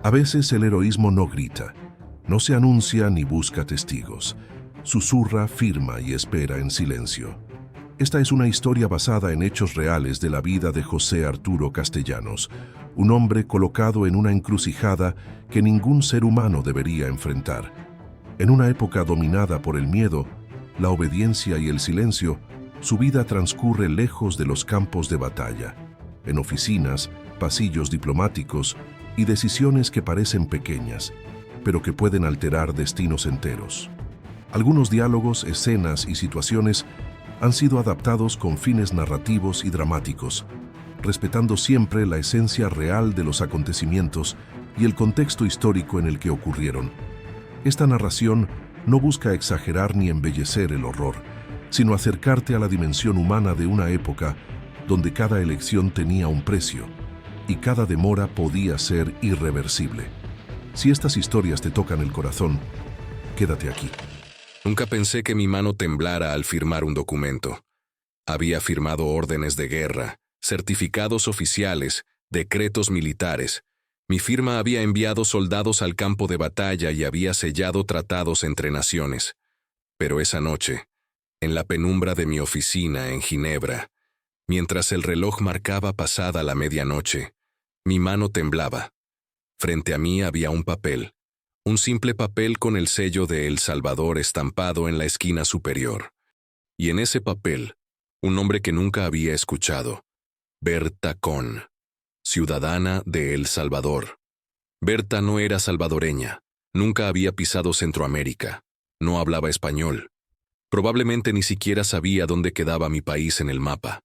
A veces el heroísmo no grita, no se anuncia ni busca testigos. Susurra, firma y espera en silencio. Esta es una historia basada en hechos reales de la vida de José Arturo Castellanos, un hombre colocado en una encrucijada que ningún ser humano debería enfrentar. En una época dominada por el miedo, la obediencia y el silencio, su vida transcurre lejos de los campos de batalla, en oficinas, pasillos diplomáticos y decisiones que parecen pequeñas, pero que pueden alterar destinos enteros. Algunos diálogos, escenas y situaciones han sido adaptados con fines narrativos y dramáticos, respetando siempre la esencia real de los acontecimientos y el contexto histórico en el que ocurrieron. Esta narración no busca exagerar ni embellecer el horror, sino acercarte a la dimensión humana de una época donde cada elección tenía un precio y cada demora podía ser irreversible. Si estas historias te tocan el corazón, quédate aquí. Nunca pensé que mi mano temblara al firmar un documento. Había firmado órdenes de guerra, certificados oficiales, decretos militares. Mi firma había enviado soldados al campo de batalla y había sellado tratados entre naciones. Pero esa noche, en la penumbra de mi oficina en Ginebra, mientras el reloj marcaba pasada la medianoche, mi mano temblaba. Frente a mí había un papel. Un simple papel con el sello de El Salvador estampado en la esquina superior. Y en ese papel, un nombre que nunca había escuchado. Berta Con, ciudadana de El Salvador. Berta no era salvadoreña, nunca había pisado Centroamérica, no hablaba español. Probablemente ni siquiera sabía dónde quedaba mi país en el mapa.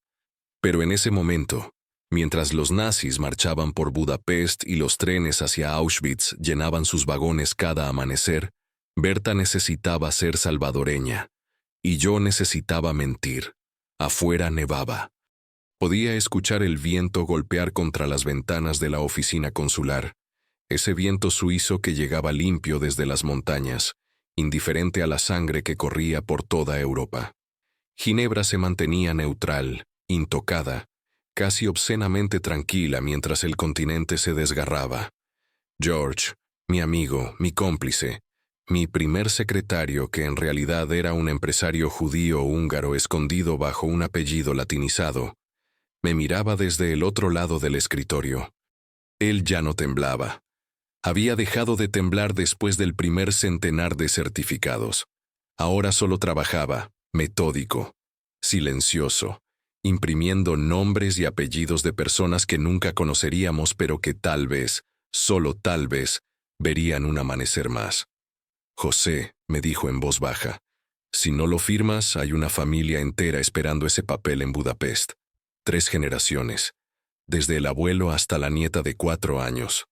Pero en ese momento, mientras los nazis marchaban por Budapest y los trenes hacia Auschwitz llenaban sus vagones cada amanecer, Berta necesitaba ser salvadoreña, y yo necesitaba mentir. Afuera nevaba. Podía escuchar el viento golpear contra las ventanas de la oficina consular, ese viento suizo que llegaba limpio desde las montañas, indiferente a la sangre que corría por toda Europa. Ginebra se mantenía neutral, intocada, casi obscenamente tranquila mientras el continente se desgarraba. George, mi amigo, mi cómplice, mi primer secretario, que en realidad era un empresario judío húngaro escondido bajo un apellido latinizado, me miraba desde el otro lado del escritorio. Él ya no temblaba. Había dejado de temblar después del primer centenar de certificados. Ahora solo trabajaba, metódico, silencioso, imprimiendo nombres y apellidos de personas que nunca conoceríamos pero que tal vez, solo tal vez, verían un amanecer más. José, me dijo en voz baja, si no lo firmas, hay una familia entera esperando ese papel en Budapest. 3 generaciones, desde el abuelo hasta la nieta de 4 años.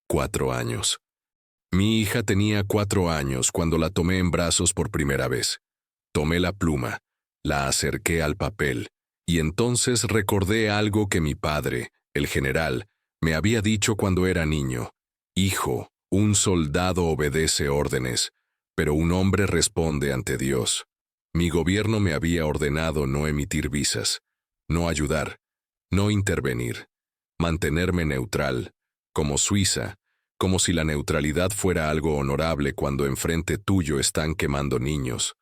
4 años. Mi hija tenía 4 años cuando la tomé en brazos por primera vez. Tomé la pluma, la acerqué al papel, y entonces recordé algo que mi padre, el general, me había dicho cuando era niño. Hijo, un soldado obedece órdenes, pero un hombre responde ante Dios. Mi gobierno me había ordenado no emitir visas, no ayudar, no intervenir, mantenerme neutral, como Suiza, como si la neutralidad fuera algo honorable cuando enfrente tuyo están quemando niños.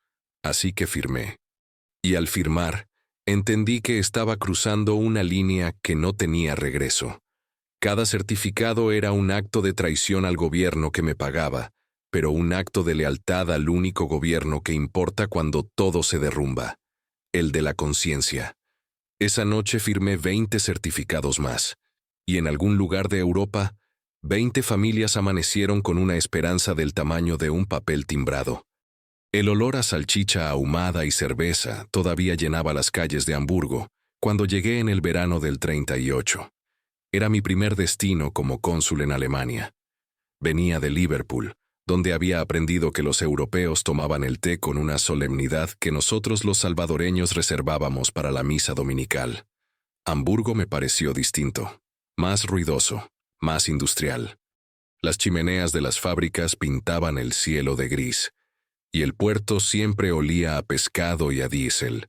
Así que firmé. Y al firmar, entendí que estaba cruzando una línea que no tenía regreso. Cada certificado era un acto de traición al gobierno que me pagaba, pero un acto de lealtad al único gobierno que importa cuando todo se derrumba, el de la conciencia. Esa noche firmé 20 certificados más, y en algún lugar de Europa, 20 familias amanecieron con una esperanza del tamaño de un papel timbrado. El olor a salchicha ahumada y cerveza todavía llenaba las calles de Hamburgo cuando llegué en el verano del 38. Era mi primer destino como cónsul en Alemania. Venía de Liverpool, donde había aprendido que los europeos tomaban el té con una solemnidad que nosotros los salvadoreños reservábamos para la misa dominical. Hamburgo me pareció distinto, más ruidoso, más industrial. Las chimeneas de las fábricas pintaban el cielo de gris, y el puerto siempre olía a pescado y a diésel.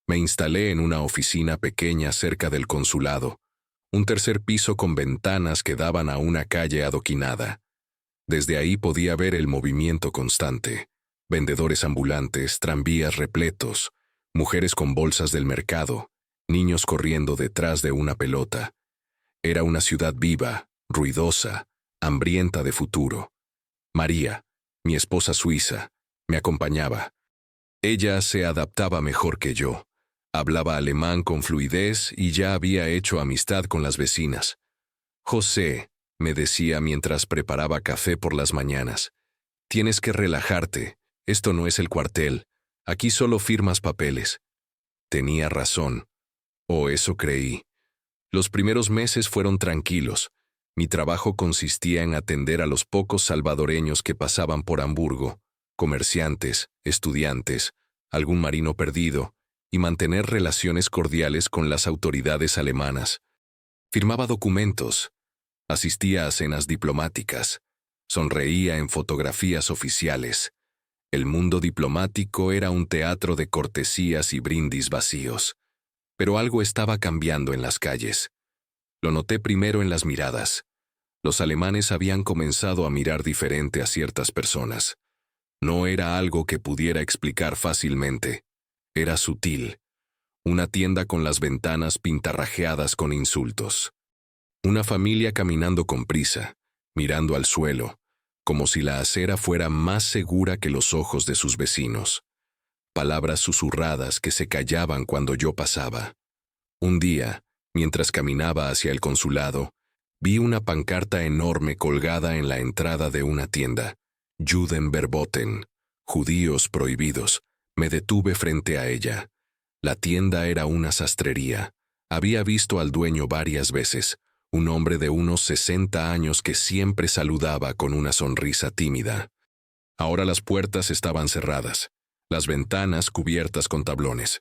Me instalé en una oficina pequeña cerca del consulado, un tercer piso con ventanas que daban a una calle adoquinada. Desde ahí podía ver el movimiento constante. Vendedores ambulantes, tranvías repletos, mujeres con bolsas del mercado, niños corriendo detrás de una pelota. Era una ciudad viva, ruidosa, hambrienta de futuro. María, mi esposa suiza, me acompañaba. Ella se adaptaba mejor que yo. Hablaba alemán con fluidez y ya había hecho amistad con las vecinas. José, me decía mientras preparaba café por las mañanas, tienes que relajarte, esto no es el cuartel, aquí solo firmas papeles. Tenía razón, o eso creí. Los primeros meses fueron tranquilos. Mi trabajo consistía en atender a los pocos salvadoreños que pasaban por Hamburgo, comerciantes, estudiantes, algún marino perdido, y mantener relaciones cordiales con las autoridades alemanas. Firmaba documentos, asistía a cenas diplomáticas, sonreía en fotografías oficiales. El mundo diplomático era un teatro de cortesías y brindis vacíos. Pero algo estaba cambiando en las calles. Lo noté primero en las miradas. Los alemanes habían comenzado a mirar diferente a ciertas personas. No era algo que pudiera explicar fácilmente. Era sutil. Una tienda con las ventanas pintarrajeadas con insultos. Una familia caminando con prisa, mirando al suelo, como si la acera fuera más segura que los ojos de sus vecinos. Palabras susurradas que se callaban cuando yo pasaba. Un día, mientras caminaba hacia el consulado, vi una pancarta enorme colgada en la entrada de una tienda. Juden verboten, judíos prohibidos. Me detuve frente a ella. La tienda era una sastrería. Había visto al dueño varias veces, un hombre de unos 60 años que siempre saludaba con una sonrisa tímida. Ahora las puertas estaban cerradas, las ventanas cubiertas con tablones.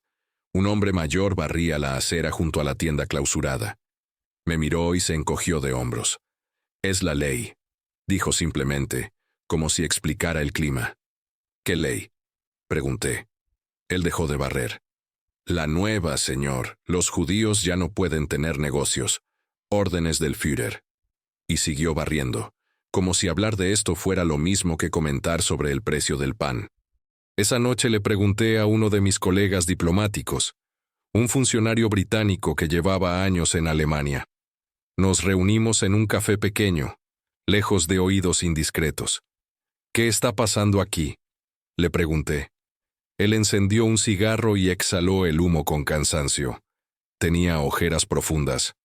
Un hombre mayor barría la acera junto a la tienda clausurada. Me miró y se encogió de hombros. «Es la ley», dijo simplemente, como si explicara el clima. «¿Qué ley?», pregunté. Él dejó de barrer. «La nueva, señor. Los judíos ya no pueden tener negocios. Órdenes del Führer». Y siguió barriendo, como si hablar de esto fuera lo mismo que comentar sobre el precio del pan. Esa noche le pregunté a uno de mis colegas diplomáticos, un funcionario británico que llevaba años en Alemania. Nos reunimos en un café pequeño, lejos de oídos indiscretos. «¿Qué está pasando aquí?», le pregunté. Él encendió un cigarro y exhaló el humo con cansancio. Tenía ojeras profundas.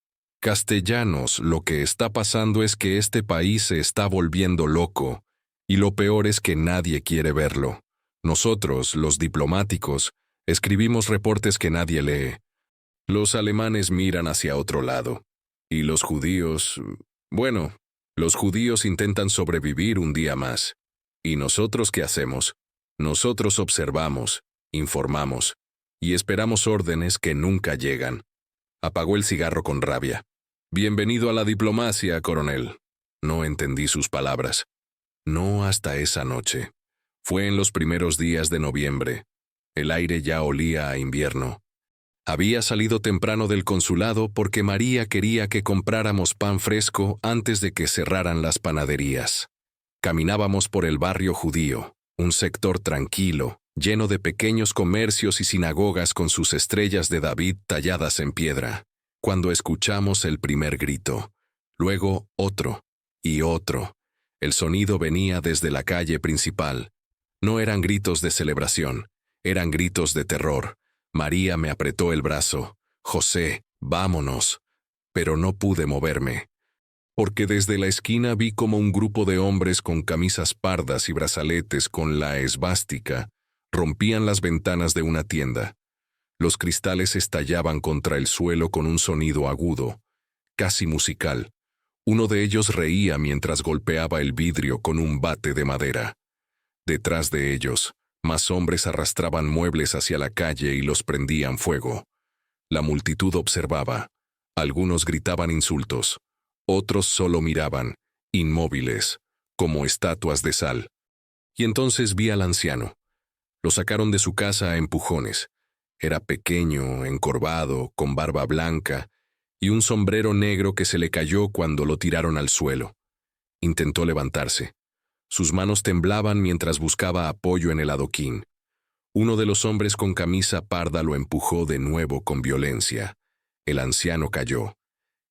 «Castellanos, lo que está pasando es que este país se está volviendo loco, y lo peor es que nadie quiere verlo. Nosotros, los diplomáticos, escribimos reportes que nadie lee. Los alemanes miran hacia otro lado. Y los judíos... Bueno, los judíos intentan sobrevivir un día más. ¿Y nosotros qué hacemos? Nosotros observamos, informamos, y esperamos órdenes que nunca llegan». Apagó el cigarro con rabia. «Bienvenido a la diplomacia, coronel». No entendí sus palabras. No hasta esa noche. Fue en los primeros días de noviembre. El aire ya olía a invierno. Había salido temprano del consulado porque María quería que compráramos pan fresco antes de que cerraran las panaderías. Caminábamos por el barrio judío, un sector tranquilo, lleno de pequeños comercios y sinagogas con sus estrellas de David talladas en piedra, cuando escuchamos el primer grito. Luego otro, y otro. El sonido venía desde la calle principal. No eran gritos de celebración, eran gritos de terror. María me apretó el brazo. «José, vámonos». Pero no pude moverme, porque desde la esquina vi como un grupo de hombres con camisas pardas y brazaletes con la esvástica rompían las ventanas de una tienda. Los cristales estallaban contra el suelo con un sonido agudo, casi musical. Uno de ellos reía mientras golpeaba el vidrio con un bate de madera. Detrás de ellos, más hombres arrastraban muebles hacia la calle y los prendían fuego. La multitud observaba. Algunos gritaban insultos. Otros solo miraban, inmóviles, como estatuas de sal. Y entonces vi al anciano. Lo sacaron de su casa a empujones. Era pequeño, encorvado, con barba blanca, y un sombrero negro que se le cayó cuando lo tiraron al suelo. Intentó levantarse. Sus manos temblaban mientras buscaba apoyo en el adoquín. Uno de los hombres con camisa parda lo empujó de nuevo con violencia. El anciano cayó.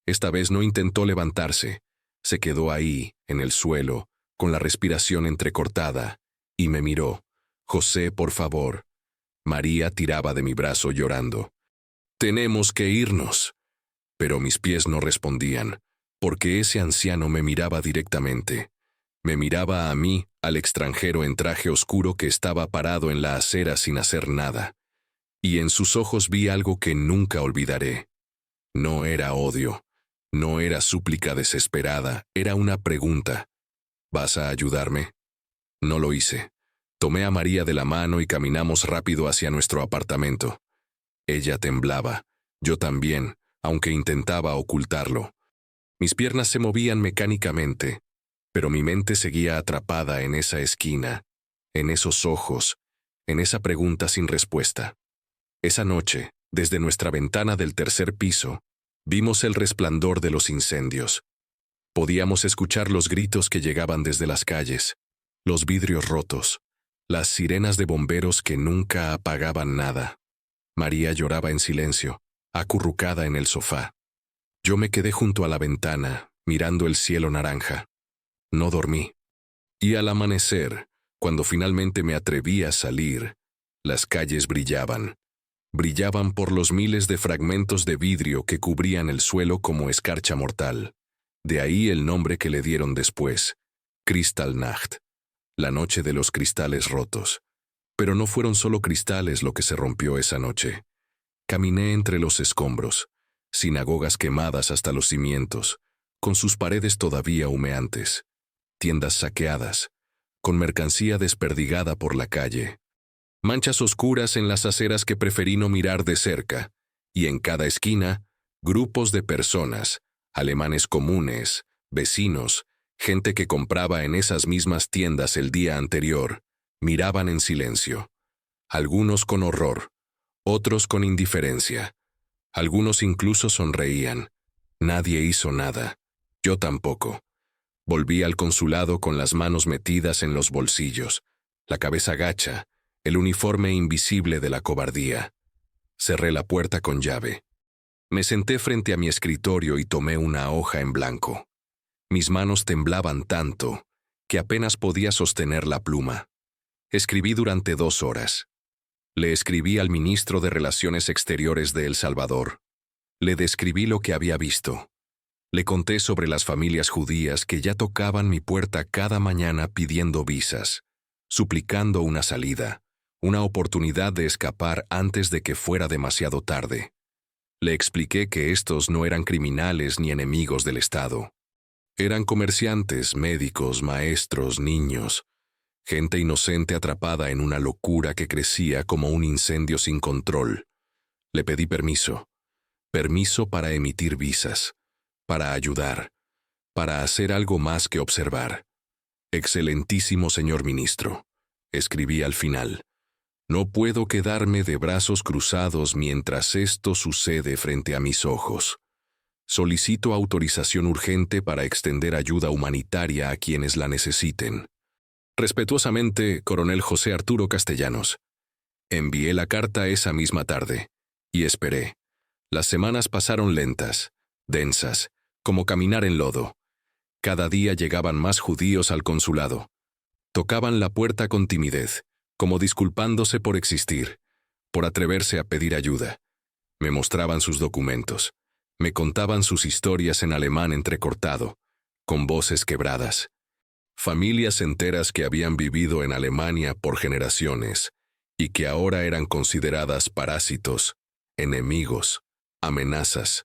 Esta vez no intentó levantarse. Se quedó ahí, en el suelo, con la respiración entrecortada, y me miró. «José, por favor». María tiraba de mi brazo llorando. «Tenemos que irnos». Pero mis pies no respondían, porque ese anciano me miraba directamente. Me miraba a mí, al extranjero en traje oscuro que estaba parado en la acera sin hacer nada. Y en sus ojos vi algo que nunca olvidaré. No era odio, no era súplica desesperada, era una pregunta. ¿Vas a ayudarme? No lo hice. Tomé a María de la mano y caminamos rápido hacia nuestro apartamento. Ella temblaba, yo también, aunque intentaba ocultarlo. Mis piernas se movían mecánicamente, pero mi mente seguía atrapada en esa esquina, en esos ojos, en esa pregunta sin respuesta. Esa noche, desde nuestra ventana del tercer piso, vimos el resplandor de los incendios. Podíamos escuchar los gritos que llegaban desde las calles, los vidrios rotos, las sirenas de bomberos que nunca apagaban nada. María lloraba en silencio, acurrucada en el sofá. Yo me quedé junto a la ventana, mirando el cielo naranja. No dormí. Y al amanecer, cuando finalmente me atreví a salir, las calles brillaban. Brillaban por los miles de fragmentos de vidrio que cubrían el suelo como escarcha mortal. De ahí el nombre que le dieron después, Kristallnacht, la noche de los cristales rotos. Pero no fueron solo cristales lo que se rompió esa noche. Caminé entre los escombros, sinagogas quemadas hasta los cimientos, con sus paredes todavía humeantes, tiendas saqueadas, con mercancía desperdigada por la calle, manchas oscuras en las aceras que preferí no mirar de cerca, y en cada esquina, grupos de personas, alemanes comunes, vecinos, gente que compraba en esas mismas tiendas el día anterior, miraban en silencio. Algunos con horror, otros con indiferencia. Algunos incluso sonreían. Nadie hizo nada. Yo tampoco. Volví al consulado con las manos metidas en los bolsillos, la cabeza gacha, el uniforme invisible de la cobardía. Cerré la puerta con llave. Me senté frente a mi escritorio y tomé una hoja en blanco. Mis manos temblaban tanto que apenas podía sostener la pluma. Escribí durante 2 horas. Le escribí al ministro de Relaciones Exteriores de El Salvador. Le describí lo que había visto. Le conté sobre las familias judías que ya tocaban mi puerta cada mañana pidiendo visas, suplicando una salida, una oportunidad de escapar antes de que fuera demasiado tarde. Le expliqué que estos no eran criminales ni enemigos del Estado. Eran comerciantes, médicos, maestros, niños, gente inocente atrapada en una locura que crecía como un incendio sin control. Le pedí permiso para emitir visas, para ayudar, para hacer algo más que observar. Excelentísimo señor ministro, escribí al final, no puedo quedarme de brazos cruzados mientras esto sucede frente a mis ojos. Solicito autorización urgente para extender ayuda humanitaria a quienes la necesiten. Respetuosamente, Coronel José Arturo Castellanos. Envié la carta esa misma tarde, y esperé. Las semanas pasaron lentas, densas, como caminar en lodo. Cada día llegaban más judíos al consulado. Tocaban la puerta con timidez, como disculpándose por existir, por atreverse a pedir ayuda. Me mostraban sus documentos. Me contaban sus historias en alemán entrecortado, con voces quebradas. Familias enteras que habían vivido en Alemania por generaciones y que ahora eran consideradas parásitos, enemigos, amenazas.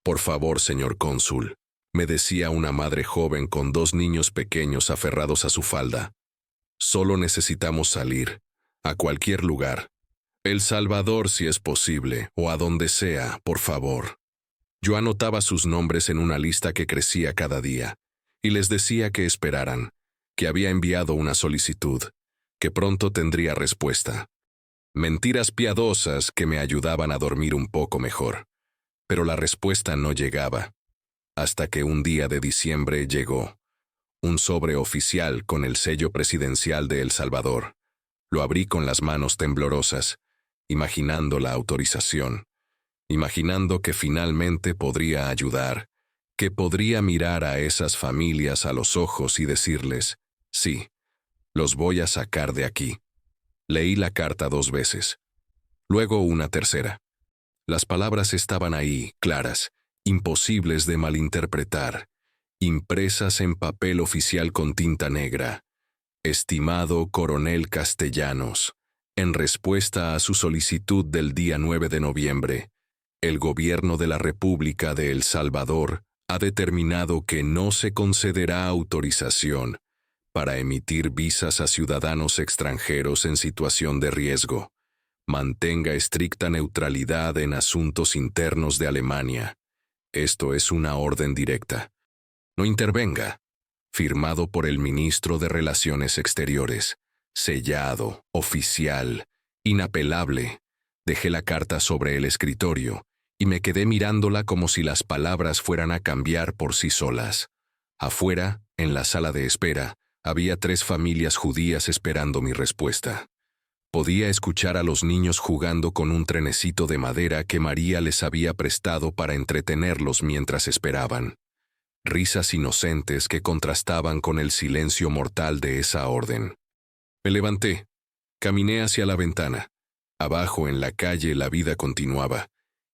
Por favor, señor cónsul, me decía una madre joven con 2 niños pequeños aferrados a su falda. Solo necesitamos salir, a cualquier lugar. El Salvador si es posible, o a donde sea, por favor. Yo anotaba sus nombres en una lista que crecía cada día, y les decía que esperaran, que había enviado una solicitud, que pronto tendría respuesta. Mentiras piadosas que me ayudaban a dormir un poco mejor. Pero la respuesta no llegaba, hasta que un día de diciembre llegó. Un sobre oficial con el sello presidencial de El Salvador. Lo abrí con las manos temblorosas, imaginando la autorización, imaginando que finalmente podría ayudar, que podría mirar a esas familias a los ojos y decirles, sí, los voy a sacar de aquí. Leí la carta 2 veces, luego una tercera. Las palabras estaban ahí, claras, imposibles de malinterpretar, impresas en papel oficial con tinta negra. Estimado Coronel Castellanos, en respuesta a su solicitud del día 9 de noviembre, el Gobierno de la República de El Salvador ha determinado que no se concederá autorización para emitir visas a ciudadanos extranjeros en situación de riesgo. Mantenga estricta neutralidad en asuntos internos de Alemania. Esto es una orden directa. No intervenga. Firmado por el ministro de Relaciones Exteriores. Sellado, oficial, inapelable. Dejé la carta sobre el escritorio y me quedé mirándola como si las palabras fueran a cambiar por sí solas. Afuera, en la sala de espera, había 3 familias judías esperando mi respuesta. Podía escuchar a los niños jugando con un trenecito de madera que María les había prestado para entretenerlos mientras esperaban. Risas inocentes que contrastaban con el silencio mortal de esa orden. Me levanté, caminé hacia la ventana. Abajo en la calle la vida continuaba.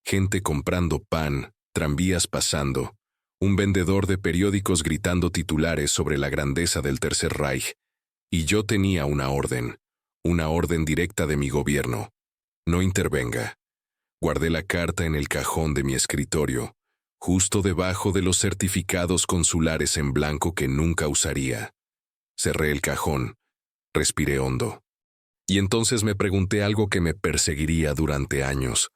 Gente comprando pan, tranvías pasando, un vendedor de periódicos gritando titulares sobre la grandeza del Tercer Reich. Y yo tenía una orden directa de mi gobierno. No intervenga. Guardé la carta en el cajón de mi escritorio, justo debajo de los certificados consulares en blanco que nunca usaría. Cerré el cajón, respiré hondo. Y entonces me pregunté algo que me perseguiría durante años,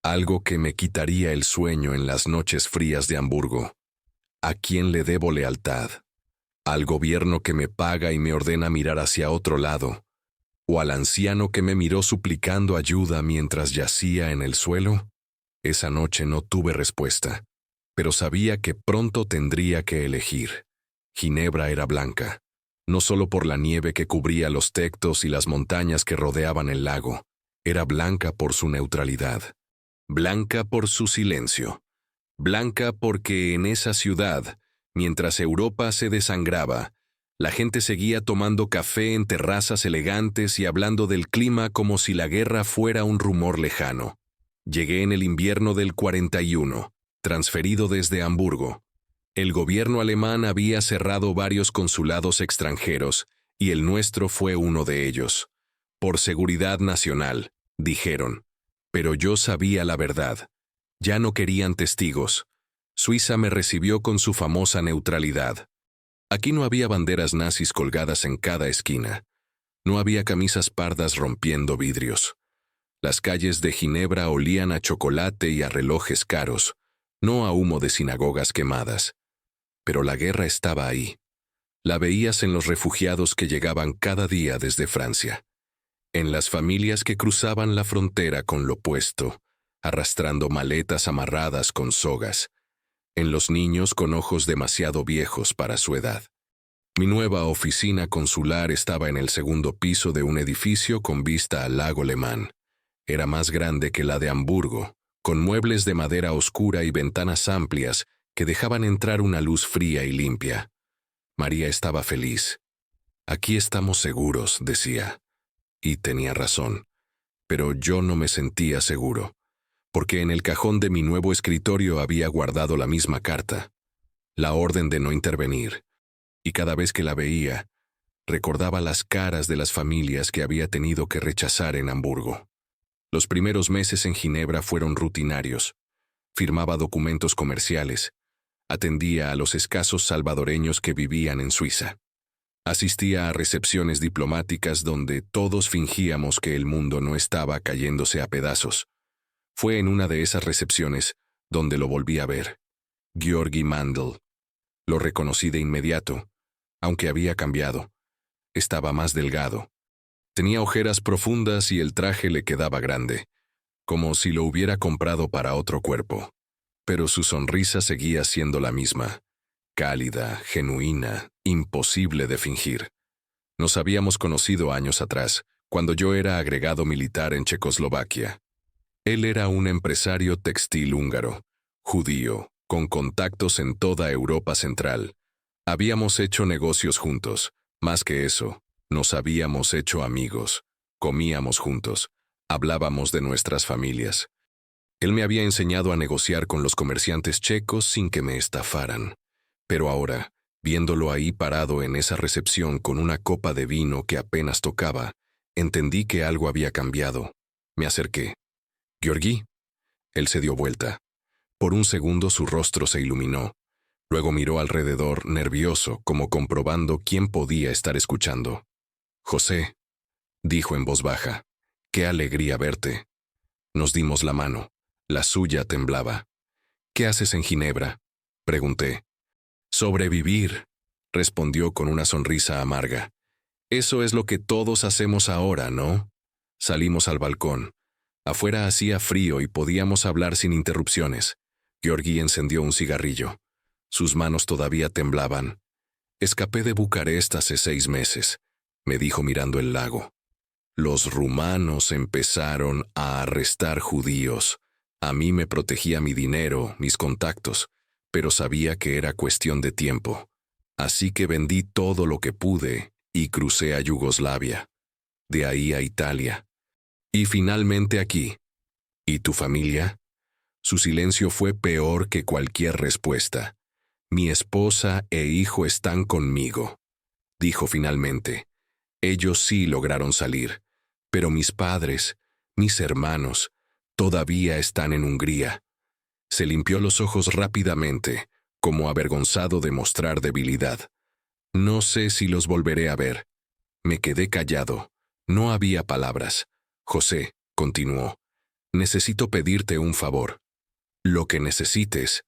algo que me quitaría el sueño en las noches frías de Hamburgo. ¿A quién le debo lealtad? ¿Al gobierno que me paga y me ordena mirar hacia otro lado? ¿O al anciano que me miró suplicando ayuda mientras yacía en el suelo? Esa noche no tuve respuesta, pero sabía que pronto tendría que elegir. Ginebra era blanca, no solo por la nieve que cubría los tectos y las montañas que rodeaban el lago, era blanca por su neutralidad, blanca por su silencio, blanca porque en esa ciudad, mientras Europa se desangraba, la gente seguía tomando café en terrazas elegantes y hablando del clima como si la guerra fuera un rumor lejano. Llegué en el invierno del 41, transferido desde Hamburgo. El gobierno alemán había cerrado varios consulados extranjeros y el nuestro fue uno de ellos. Por seguridad nacional, dijeron. Pero yo sabía la verdad. Ya no querían testigos. Suiza me recibió con su famosa neutralidad. Aquí no había banderas nazis colgadas en cada esquina. No había camisas pardas rompiendo vidrios. Las calles de Ginebra olían a chocolate y a relojes caros, no a humo de sinagogas quemadas. Pero la guerra estaba ahí. La veías en los refugiados que llegaban cada día desde Francia, en las familias que cruzaban la frontera con lo opuesto, arrastrando maletas amarradas con sogas, en los niños con ojos demasiado viejos para su edad. Mi nueva oficina consular estaba en el 2º piso de un edificio con vista al lago Le Mans. Era más grande que la de Hamburgo, con muebles de madera oscura y ventanas amplias que dejaban entrar una luz fría y limpia. María estaba feliz. Aquí estamos seguros, decía. Y tenía razón. Pero yo no me sentía seguro, porque en el cajón de mi nuevo escritorio había guardado la misma carta, la orden de no intervenir, y cada vez que la veía, recordaba las caras de las familias que había tenido que rechazar en Hamburgo. Los primeros meses en Ginebra fueron rutinarios. Firmaba documentos comerciales. Atendía a los escasos salvadoreños que vivían en Suiza. Asistía a recepciones diplomáticas donde todos fingíamos que el mundo no estaba cayéndose a pedazos. Fue en una de esas recepciones donde lo volví a ver. Georgi Mandl. Lo reconocí de inmediato, aunque había cambiado. Estaba más delgado. Tenía ojeras profundas y el traje le quedaba grande, como si lo hubiera comprado para otro cuerpo. pero su sonrisa seguía siendo la misma, cálida, genuina, imposible de fingir. Nos habíamos conocido años atrás, cuando yo era agregado militar en Checoslovaquia. Él era un empresario textil húngaro, judío, con contactos en toda Europa Central. Habíamos hecho negocios juntos. Más que eso, nos habíamos hecho amigos. Comíamos juntos. Hablábamos de nuestras familias. Él me había enseñado a negociar con los comerciantes checos sin que me estafaran. Pero ahora, viéndolo ahí parado en esa recepción con una copa de vino que apenas tocaba, entendí que algo había cambiado. Me acerqué. «Georgi». Él se dio vuelta. Por un segundo su rostro se iluminó. Luego miró alrededor, nervioso, como comprobando quién podía estar escuchando. «José», dijo en voz baja, «qué alegría verte». Nos dimos la mano. La suya temblaba. «¿Qué haces en Ginebra?», pregunté. «Sobrevivir», respondió con una sonrisa amarga. «Eso es lo que todos hacemos ahora, ¿no?». Salimos al balcón. Afuera hacía frío y podíamos hablar sin interrupciones. Georgi encendió un cigarrillo. Sus manos todavía temblaban. «Escapé de Bucarest hace 6 meses», me dijo mirando el lago. «Los rumanos empezaron a arrestar judíos. A mí me protegía mi dinero, mis contactos, pero sabía que era cuestión de tiempo. Así que vendí todo lo que pude y crucé a Yugoslavia. De ahí a Italia. Y finalmente aquí». «¿Y tu familia?». Su silencio fue peor que cualquier respuesta. «Mi esposa e hijo están conmigo», dijo finalmente. «Ellos sí lograron salir, pero mis padres, mis hermanos, todavía están en Hungría». Se limpió los ojos rápidamente, como avergonzado de mostrar debilidad. «No sé si los volveré a ver». Me quedé callado. No había palabras. «José», continuó, «necesito pedirte un favor». «Lo que necesites».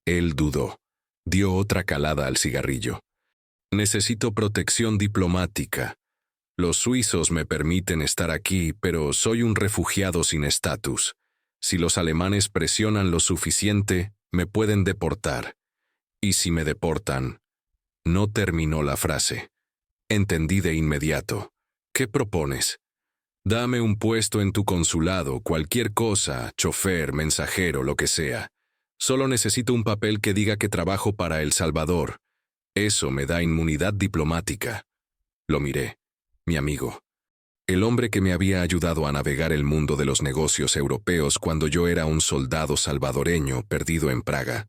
Él dudó. Dio otra calada al cigarrillo. «Necesito protección diplomática. Los suizos me permiten estar aquí, pero soy un refugiado sin estatus. Si los alemanes presionan lo suficiente, me pueden deportar. Y si me deportan…». No terminó la frase. Entendí de inmediato. «¿Qué propones?». «Dame un puesto en tu consulado, cualquier cosa, chofer, mensajero, lo que sea. Solo necesito un papel que diga que trabajo para El Salvador. Eso me da inmunidad diplomática». Lo miré. Mi amigo. El hombre que me había ayudado a navegar el mundo de los negocios europeos cuando yo era un soldado salvadoreño perdido en Praga.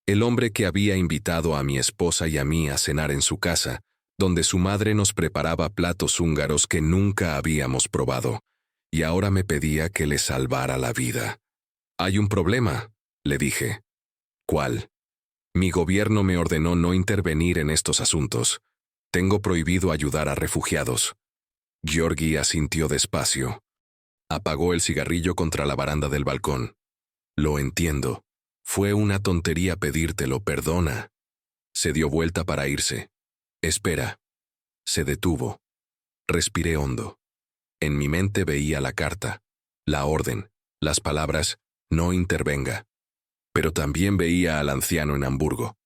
El hombre que había invitado a mi esposa y a mí a cenar en su casa, donde su madre nos preparaba platos húngaros que nunca habíamos probado, y ahora me pedía que le salvara la vida. «Hay un problema», le dije. «¿Cuál?». «Mi gobierno me ordenó no intervenir en estos asuntos. Tengo prohibido ayudar a refugiados». Georgi asintió despacio. Apagó el cigarrillo contra la baranda del balcón. «Lo entiendo. Fue una tontería pedírtelo, perdona». Se dio vuelta para irse. «Espera». Se detuvo. Respiré hondo. En mi mente veía la carta, la orden, las palabras «no intervenga». Pero también veía al anciano en Hamburgo,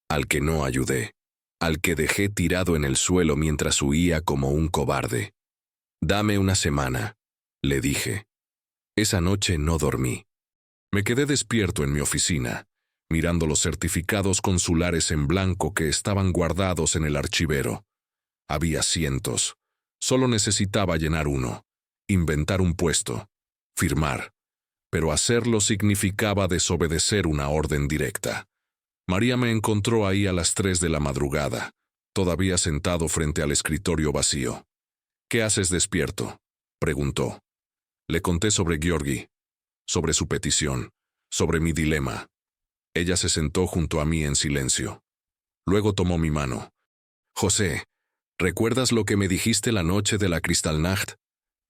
al que no ayudé, al que dejé tirado en el suelo mientras huía como un cobarde. «Dame una semana», le dije. Esa noche no dormí. Me quedé despierto en mi oficina, mirando los certificados consulares en blanco que estaban guardados en el archivero. Había cientos. Solo necesitaba llenar uno, inventar un puesto, firmar. Pero hacerlo significaba desobedecer una orden directa. María me encontró ahí a las 3 de la madrugada, todavía sentado frente al escritorio vacío. «¿Qué haces despierto?», preguntó. Le conté sobre Georgi, sobre su petición, sobre mi dilema. Ella se sentó junto a mí en silencio. Luego tomó mi mano. «José, ¿recuerdas lo que me dijiste la noche de la Kristallnacht?».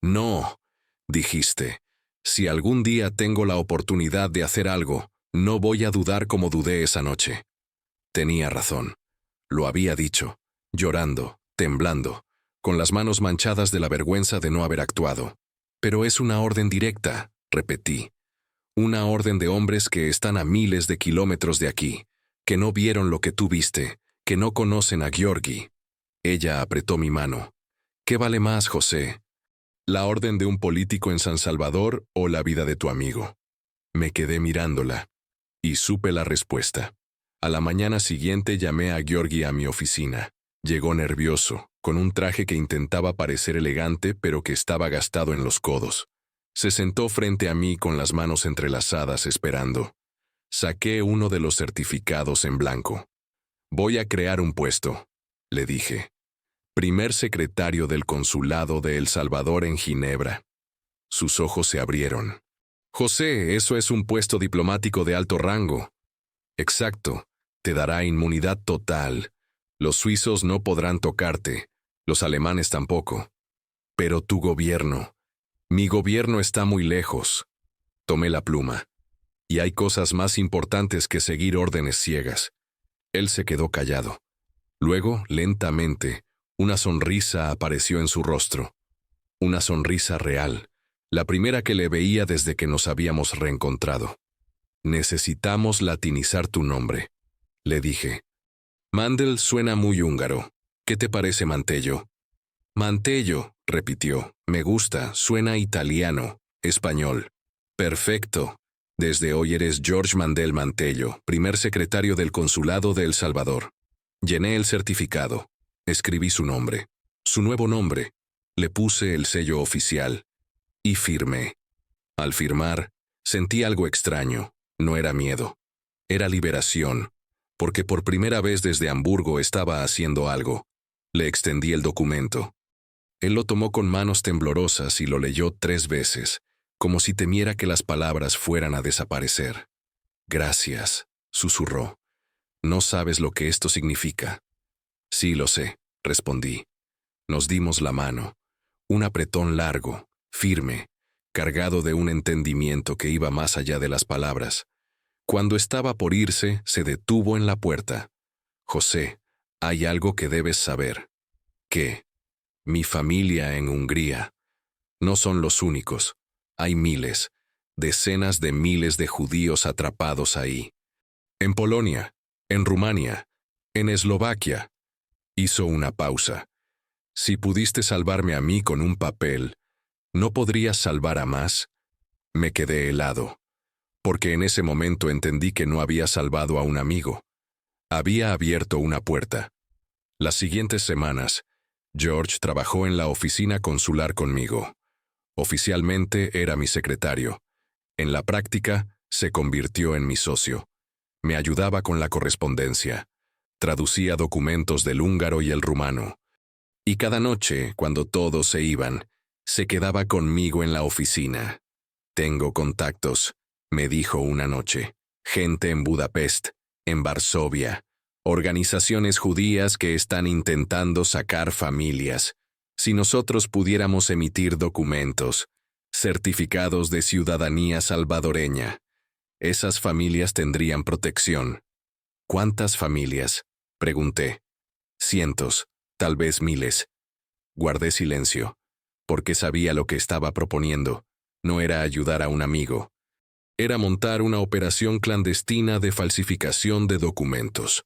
«No», dijiste. «Si algún día tengo la oportunidad de hacer algo, no voy a dudar como dudé esa noche». Tenía razón. Lo había dicho, llorando, temblando, con las manos manchadas de la vergüenza de no haber actuado. «Pero es una orden directa», repetí. Una orden de hombres que están a miles de kilómetros de aquí, que no vieron lo que tú viste, que no conocen a Georgi. Ella apretó mi mano. ¿Qué vale más, José? ¿La orden de un político en San Salvador o la vida de tu amigo? Me quedé mirándola y supe la respuesta. A la mañana siguiente llamé a Georgi a mi oficina. Llegó nervioso, con un traje que intentaba parecer elegante pero que estaba gastado en los codos. Se sentó frente a mí con las manos entrelazadas esperando. Saqué uno de los certificados en blanco. Voy a crear un puesto, le dije. Primer secretario del consulado de El Salvador en Ginebra. Sus ojos se abrieron. José, eso es un puesto diplomático de alto rango. Exacto, te dará inmunidad total. Los suizos no podrán tocarte, los alemanes tampoco. Pero tu gobierno, mi gobierno está muy lejos. Tomé la pluma. Y hay cosas más importantes que seguir órdenes ciegas. Él se quedó callado. Luego, lentamente, una sonrisa apareció en su rostro. Una sonrisa real, la primera que le veía desde que nos habíamos reencontrado. Necesitamos latinizar tu nombre, le dije. Mandel suena muy húngaro. ¿Qué te parece Mantello? Mantello, repitió. Me gusta, suena italiano, español. Perfecto. Desde hoy eres George Mandel Mantello, primer secretario del Consulado de El Salvador. Llené el certificado. Escribí su nombre. Su nuevo nombre. Le puse el sello oficial. Y firmé. Al firmar, sentí algo extraño. No era miedo. Era liberación. Porque por primera vez desde Hamburgo estaba haciendo algo. Le extendí el documento. Él lo tomó con manos temblorosas y lo leyó 3 veces, como si temiera que las palabras fueran a desaparecer. Gracias, susurró. No sabes lo que esto significa. Sí, lo sé, respondí. Nos dimos la mano. Un apretón largo, firme, cargado de un entendimiento que iba más allá de las palabras. Cuando estaba por irse, se detuvo en la puerta. José, hay algo que debes saber. ¿Qué? Mi familia en Hungría. No son los únicos. Hay miles, decenas de miles de judíos atrapados ahí. En Polonia, en Rumania, en Eslovaquia. Hizo una pausa. Si pudiste salvarme a mí con un papel, ¿no podrías salvar a más? Me quedé helado, porque en ese momento entendí que no había salvado a un amigo. Había abierto una puerta. Las siguientes semanas, George trabajó en la oficina consular conmigo. Oficialmente era mi secretario. En la práctica, se convirtió en mi socio. Me ayudaba con la correspondencia. Traducía documentos del húngaro y el rumano. Y cada noche, cuando todos se iban, se quedaba conmigo en la oficina. Tengo contactos, me dijo una noche. Gente en Budapest, en Varsovia. Organizaciones judías que están intentando sacar familias. Si nosotros pudiéramos emitir documentos, certificados de ciudadanía salvadoreña, esas familias tendrían protección. ¿Cuántas familias? Pregunté. Cientos, tal vez miles. Guardé silencio, porque sabía lo que estaba proponiendo. No era ayudar a un amigo. Era montar una operación clandestina de falsificación de documentos.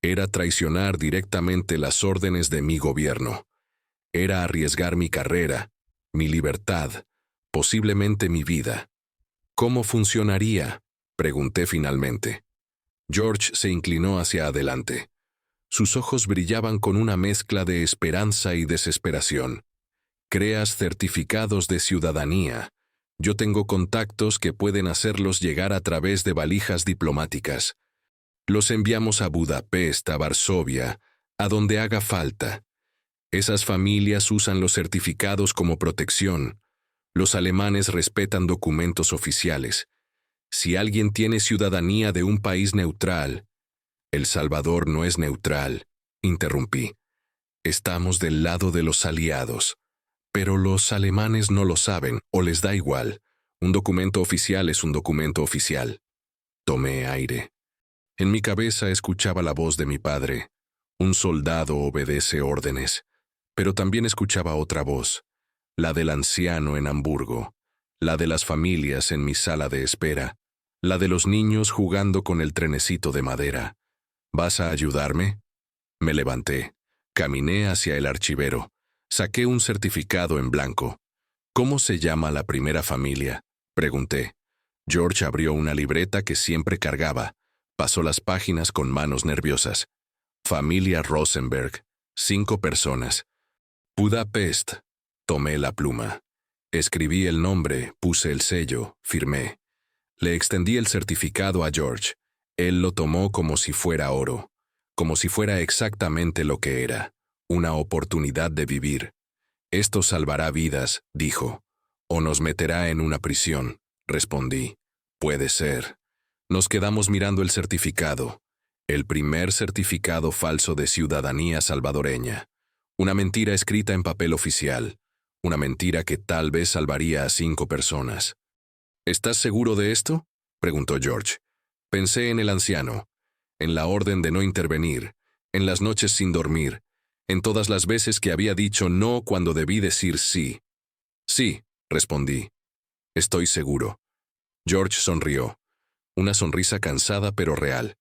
Era traicionar directamente las órdenes de mi gobierno. Era arriesgar mi carrera, mi libertad, posiblemente mi vida. ¿Cómo funcionaría? Pregunté finalmente. George se inclinó hacia adelante. Sus ojos brillaban con una mezcla de esperanza y desesperación. Creas certificados de ciudadanía. Yo tengo contactos que pueden hacerlos llegar a través de valijas diplomáticas. Los enviamos a Budapest, a Varsovia, a donde haga falta. Esas familias usan los certificados como protección. Los alemanes respetan documentos oficiales. Si alguien tiene ciudadanía de un país neutral, El Salvador no es neutral, interrumpí. Estamos del lado de los aliados. Pero los alemanes no lo saben, o les da igual. Un documento oficial es un documento oficial. Tomé aire. En mi cabeza escuchaba la voz de mi padre. Un soldado obedece órdenes. Pero también escuchaba otra voz, la del anciano en Hamburgo, la de las familias en mi sala de espera, la de los niños jugando con el trenecito de madera. ¿Vas a ayudarme? Me levanté, caminé hacia el archivero, saqué un certificado en blanco. ¿Cómo se llama la primera familia?, pregunté. George abrió una libreta que siempre cargaba. Pasó las páginas con manos nerviosas. Familia Rosenberg, 5 personas. Budapest. Tomé la pluma. Escribí el nombre, puse el sello, firmé. Le extendí el certificado a George. Él lo tomó como si fuera oro, como si fuera exactamente lo que era, una oportunidad de vivir. Esto salvará vidas, dijo. O nos meterá en una prisión, respondí. Puede ser. Nos quedamos mirando el certificado. El primer certificado falso de ciudadanía salvadoreña. Una mentira escrita en papel oficial. Una mentira que tal vez salvaría a 5 personas. ¿Estás seguro de esto?, preguntó George. Pensé en el anciano, en la orden de no intervenir, en las noches sin dormir, en todas las veces que había dicho no cuando debí decir sí. Sí, respondí. Estoy seguro. George sonrió. Una sonrisa cansada pero real.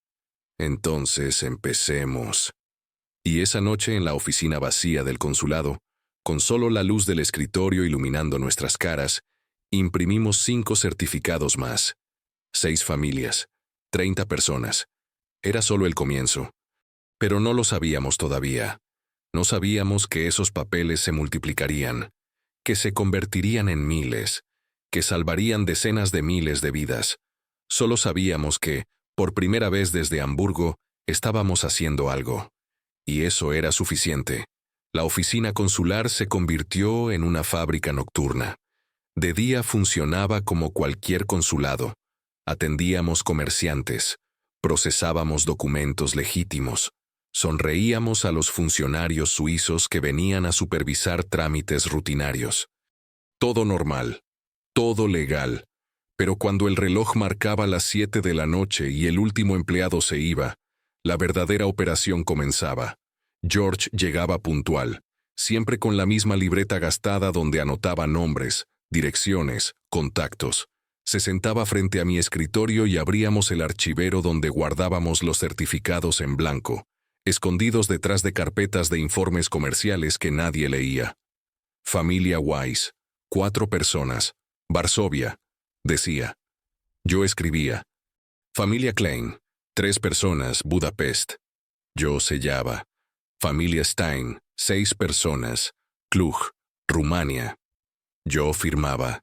Entonces empecemos. Y esa noche en la oficina vacía del consulado, con solo la luz del escritorio iluminando nuestras caras, imprimimos 5 certificados más. 6 familias, 30 personas. Era solo el comienzo. Pero no lo sabíamos todavía. No sabíamos que esos papeles se multiplicarían, que se convertirían en miles, que salvarían decenas de miles de vidas. Solo sabíamos que, por primera vez desde Hamburgo, estábamos haciendo algo. Y eso era suficiente. La oficina consular se convirtió en una fábrica nocturna. De día funcionaba como cualquier consulado. Atendíamos comerciantes, procesábamos documentos legítimos, sonreíamos a los funcionarios suizos que venían a supervisar trámites rutinarios. Todo normal, todo legal, pero cuando el reloj marcaba las 7 de la noche y el último empleado se iba, la verdadera operación comenzaba. George llegaba puntual, siempre con la misma libreta gastada donde anotaba nombres, direcciones, contactos. Se sentaba frente a mi escritorio y abríamos el archivero donde guardábamos los certificados en blanco, escondidos detrás de carpetas de informes comerciales que nadie leía. Familia Weiss, 4 personas. Varsovia, decía. Yo escribía. Familia Klein, 3 personas. Budapest. Yo sellaba. Familia Stein, 6 personas. Cluj, Rumania. Yo firmaba.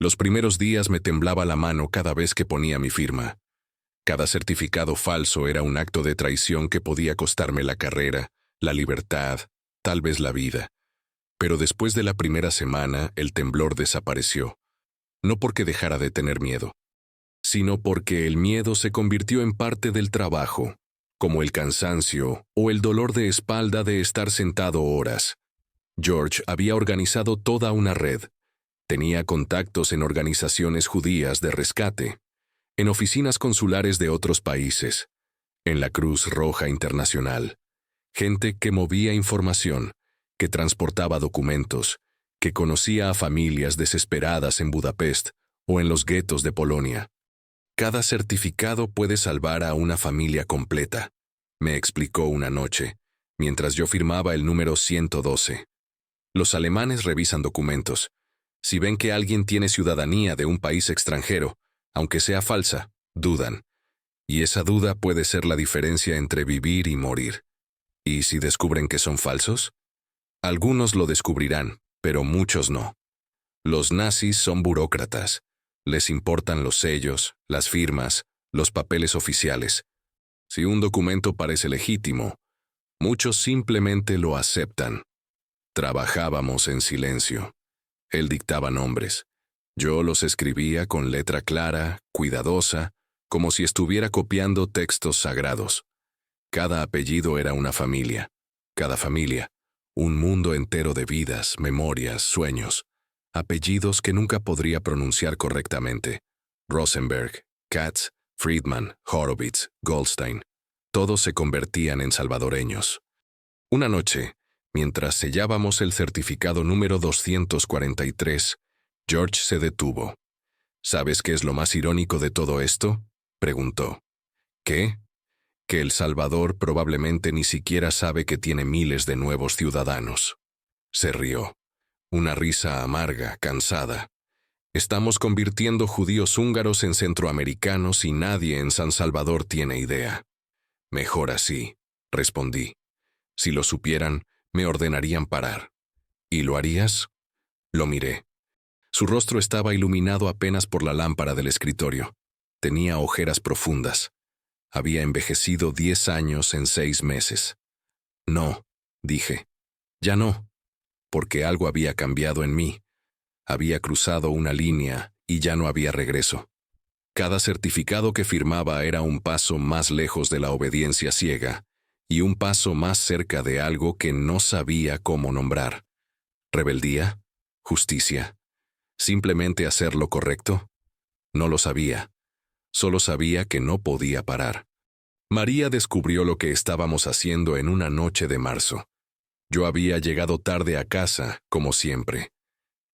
Los primeros días me temblaba la mano cada vez que ponía mi firma. Cada certificado falso era un acto de traición que podía costarme la carrera, la libertad, tal vez la vida. Pero después de la primera semana, el temblor desapareció. No porque dejara de tener miedo, sino porque el miedo se convirtió en parte del trabajo, como el cansancio o el dolor de espalda de estar sentado horas. George había organizado toda una red. Tenía contactos en organizaciones judías de rescate, en oficinas consulares de otros países, en la Cruz Roja Internacional. Gente que movía información, que transportaba documentos, que conocía a familias desesperadas en Budapest o en los guetos de Polonia. Cada certificado puede salvar a una familia completa, me explicó una noche, mientras yo firmaba el número 112. Los alemanes revisan documentos. Si ven que alguien tiene ciudadanía de un país extranjero, aunque sea falsa, dudan. Y esa duda puede ser la diferencia entre vivir y morir. ¿Y si descubren que son falsos? Algunos lo descubrirán, pero muchos no. Los nazis son burócratas. Les importan los sellos, las firmas, los papeles oficiales. Si un documento parece legítimo, muchos simplemente lo aceptan. Trabajábamos en silencio. Él dictaba nombres. Yo los escribía con letra clara, cuidadosa, como si estuviera copiando textos sagrados. Cada apellido era una familia. Cada familia, un mundo entero de vidas, memorias, sueños. Apellidos que nunca podría pronunciar correctamente. Rosenberg, Katz, Friedman, Horowitz, Goldstein. Todos se convertían en salvadoreños. Una noche, mientras sellábamos el certificado número 243, George se detuvo. ¿Sabes qué es lo más irónico de todo esto?, preguntó. ¿Qué? Que El Salvador probablemente ni siquiera sabe que tiene miles de nuevos ciudadanos. Se rió. Una risa amarga, cansada. Estamos convirtiendo judíos húngaros en centroamericanos y nadie en San Salvador tiene idea. Mejor así, respondí. Si lo supieran, me ordenarían parar. ¿Y lo harías? Lo miré. Su rostro estaba iluminado apenas por la lámpara del escritorio. Tenía ojeras profundas. Había envejecido 10 años en 6 meses. No, dije. Ya no. Porque algo había cambiado en mí. Había cruzado una línea y ya no había regreso. Cada certificado que firmaba era un paso más lejos de la obediencia ciega y un paso más cerca de algo que no sabía cómo nombrar. ¿Rebeldía? ¿Justicia? ¿Simplemente hacer lo correcto? No lo sabía. Solo sabía que no podía parar. María descubrió lo que estábamos haciendo en una noche de marzo. Yo había llegado tarde a casa, como siempre.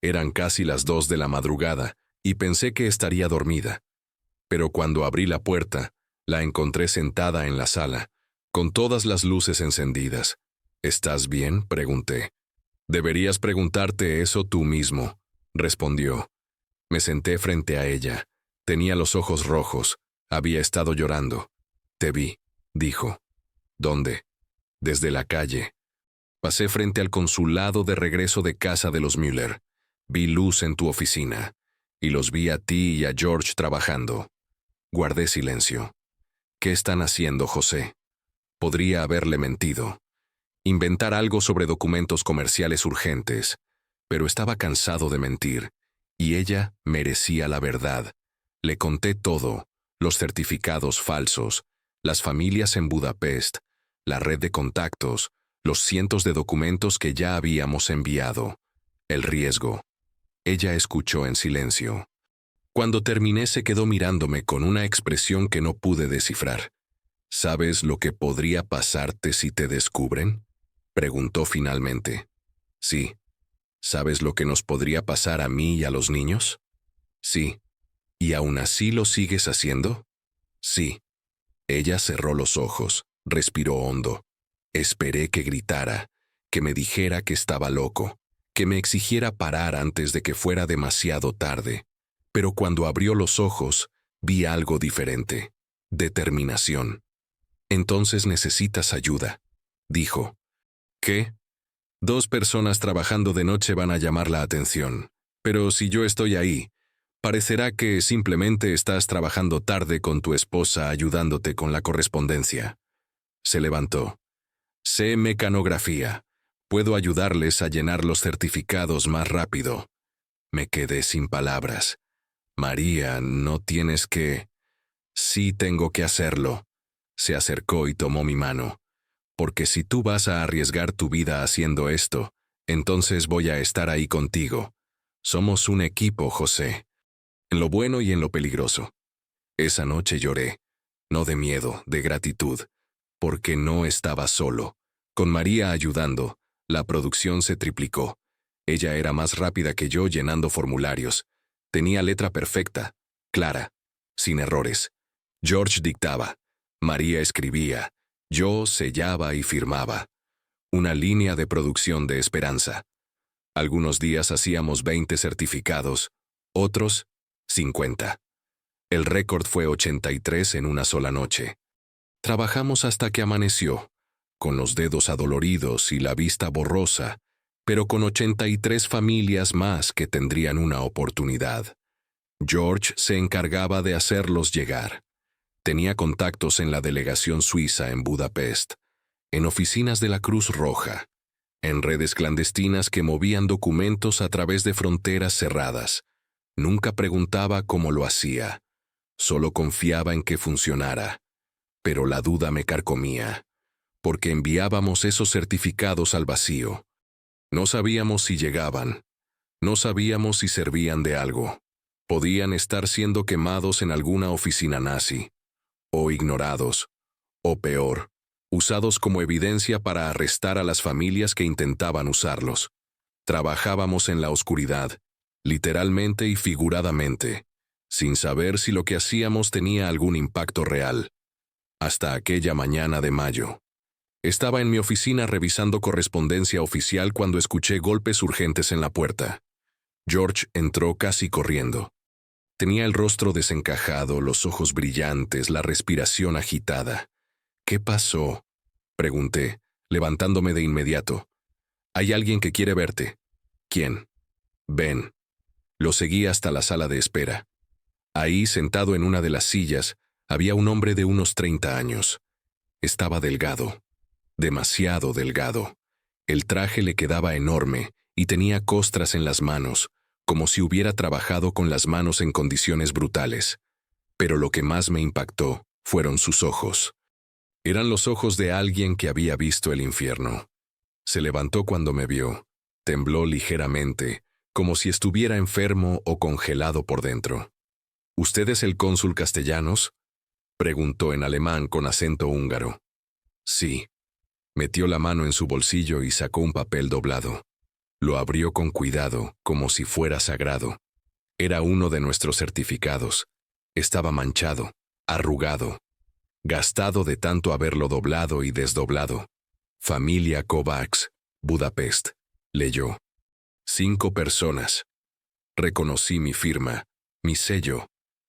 Eran casi las 2 de la madrugada y pensé que estaría dormida. Pero cuando abrí la puerta, la encontré sentada en la sala, con todas las luces encendidas. ¿Estás bien?, pregunté. Deberías preguntarte eso tú mismo, respondió. Me senté frente a ella. Tenía los ojos rojos. Había estado llorando. Te vi, dijo. ¿Dónde? Desde la calle. Pasé frente al consulado de regreso de casa de los Müller. Vi luz en tu oficina, y los vi a ti y a George trabajando. Guardé silencio. ¿Qué están haciendo, José? Podría haberle mentido. Inventar algo sobre documentos comerciales urgentes, pero estaba cansado de mentir, y ella merecía la verdad. Le conté todo, los certificados falsos, las familias en Budapest, la red de contactos, los cientos de documentos que ya habíamos enviado, el riesgo. Ella escuchó en silencio. Cuando terminé se quedó mirándome con una expresión que no pude descifrar. ¿Sabes lo que podría pasarte si te descubren?, preguntó finalmente. Sí. ¿Sabes lo que nos podría pasar a mí y a los niños? Sí. ¿Y aún así lo sigues haciendo? Sí. Ella cerró los ojos, respiró hondo. Esperé que gritara, que me dijera que estaba loco, que me exigiera parar antes de que fuera demasiado tarde. Pero cuando abrió los ojos, vi algo diferente. Determinación. Entonces necesitas ayuda, dijo. ¿Qué? 2 personas trabajando de noche van a llamar la atención. Pero si yo estoy ahí, parecerá que simplemente estás trabajando tarde con tu esposa ayudándote con la correspondencia. Se levantó. Sé mecanografía. Puedo ayudarles a llenar los certificados más rápido. Me quedé sin palabras. María, no tienes que... Sí tengo que hacerlo. Se acercó y tomó mi mano. Porque si tú vas a arriesgar tu vida haciendo esto, entonces voy a estar ahí contigo. Somos un equipo, José. En lo bueno y en lo peligroso. Esa noche lloré. No de miedo, de gratitud. Porque no estaba solo. Con María ayudando, la producción se triplicó. Ella era más rápida que yo llenando formularios. Tenía letra perfecta, clara, sin errores. George dictaba. María escribía. Yo sellaba y firmaba. Una línea de producción de esperanza. Algunos días hacíamos 20 certificados, otros 50. El récord fue 83 en una sola noche. Trabajamos hasta que amaneció, con los dedos adoloridos y la vista borrosa, pero con 83 familias más que tendrían una oportunidad. George se encargaba de hacerlos llegar. Tenía contactos en la delegación suiza en Budapest, en oficinas de la Cruz Roja, en redes clandestinas que movían documentos a través de fronteras cerradas. Nunca preguntaba cómo lo hacía, solo confiaba en que funcionara. Pero la duda me carcomía, porque enviábamos esos certificados al vacío. No sabíamos si llegaban, no sabíamos si servían de algo. Podían estar siendo quemados en alguna oficina nazi, o ignorados, o peor, usados como evidencia para arrestar a las familias que intentaban usarlos. Trabajábamos en la oscuridad, literalmente y figuradamente, sin saber si lo que hacíamos tenía algún impacto real. Hasta aquella mañana de mayo. Estaba en mi oficina revisando correspondencia oficial cuando escuché golpes urgentes en la puerta. George entró casi corriendo. Tenía el rostro desencajado, los ojos brillantes, la respiración agitada. ¿Qué pasó?, pregunté, levantándome de inmediato. «Hay alguien que quiere verte». «¿Quién?» «Ben». Lo seguí hasta la sala de espera. Ahí, sentado en una de las sillas, había un hombre de unos 30 años. Estaba delgado. Demasiado delgado. El traje le quedaba enorme y tenía costras en las manos, como si hubiera trabajado con las manos en condiciones brutales. Pero lo que más me impactó fueron sus ojos. Eran los ojos de alguien que había visto el infierno. Se levantó cuando me vio. Tembló ligeramente, como si estuviera enfermo o congelado por dentro. «¿Usted es el cónsul Castellanos?», preguntó en alemán con acento húngaro. «Sí». Metió la mano en su bolsillo y sacó un papel doblado. Lo abrió con cuidado, como si fuera sagrado. Era uno de nuestros certificados. Estaba manchado, arrugado, gastado de tanto haberlo doblado y desdoblado. «Familia Kovács, Budapest», leyó. 5 personas. Reconocí mi firma, mi sello.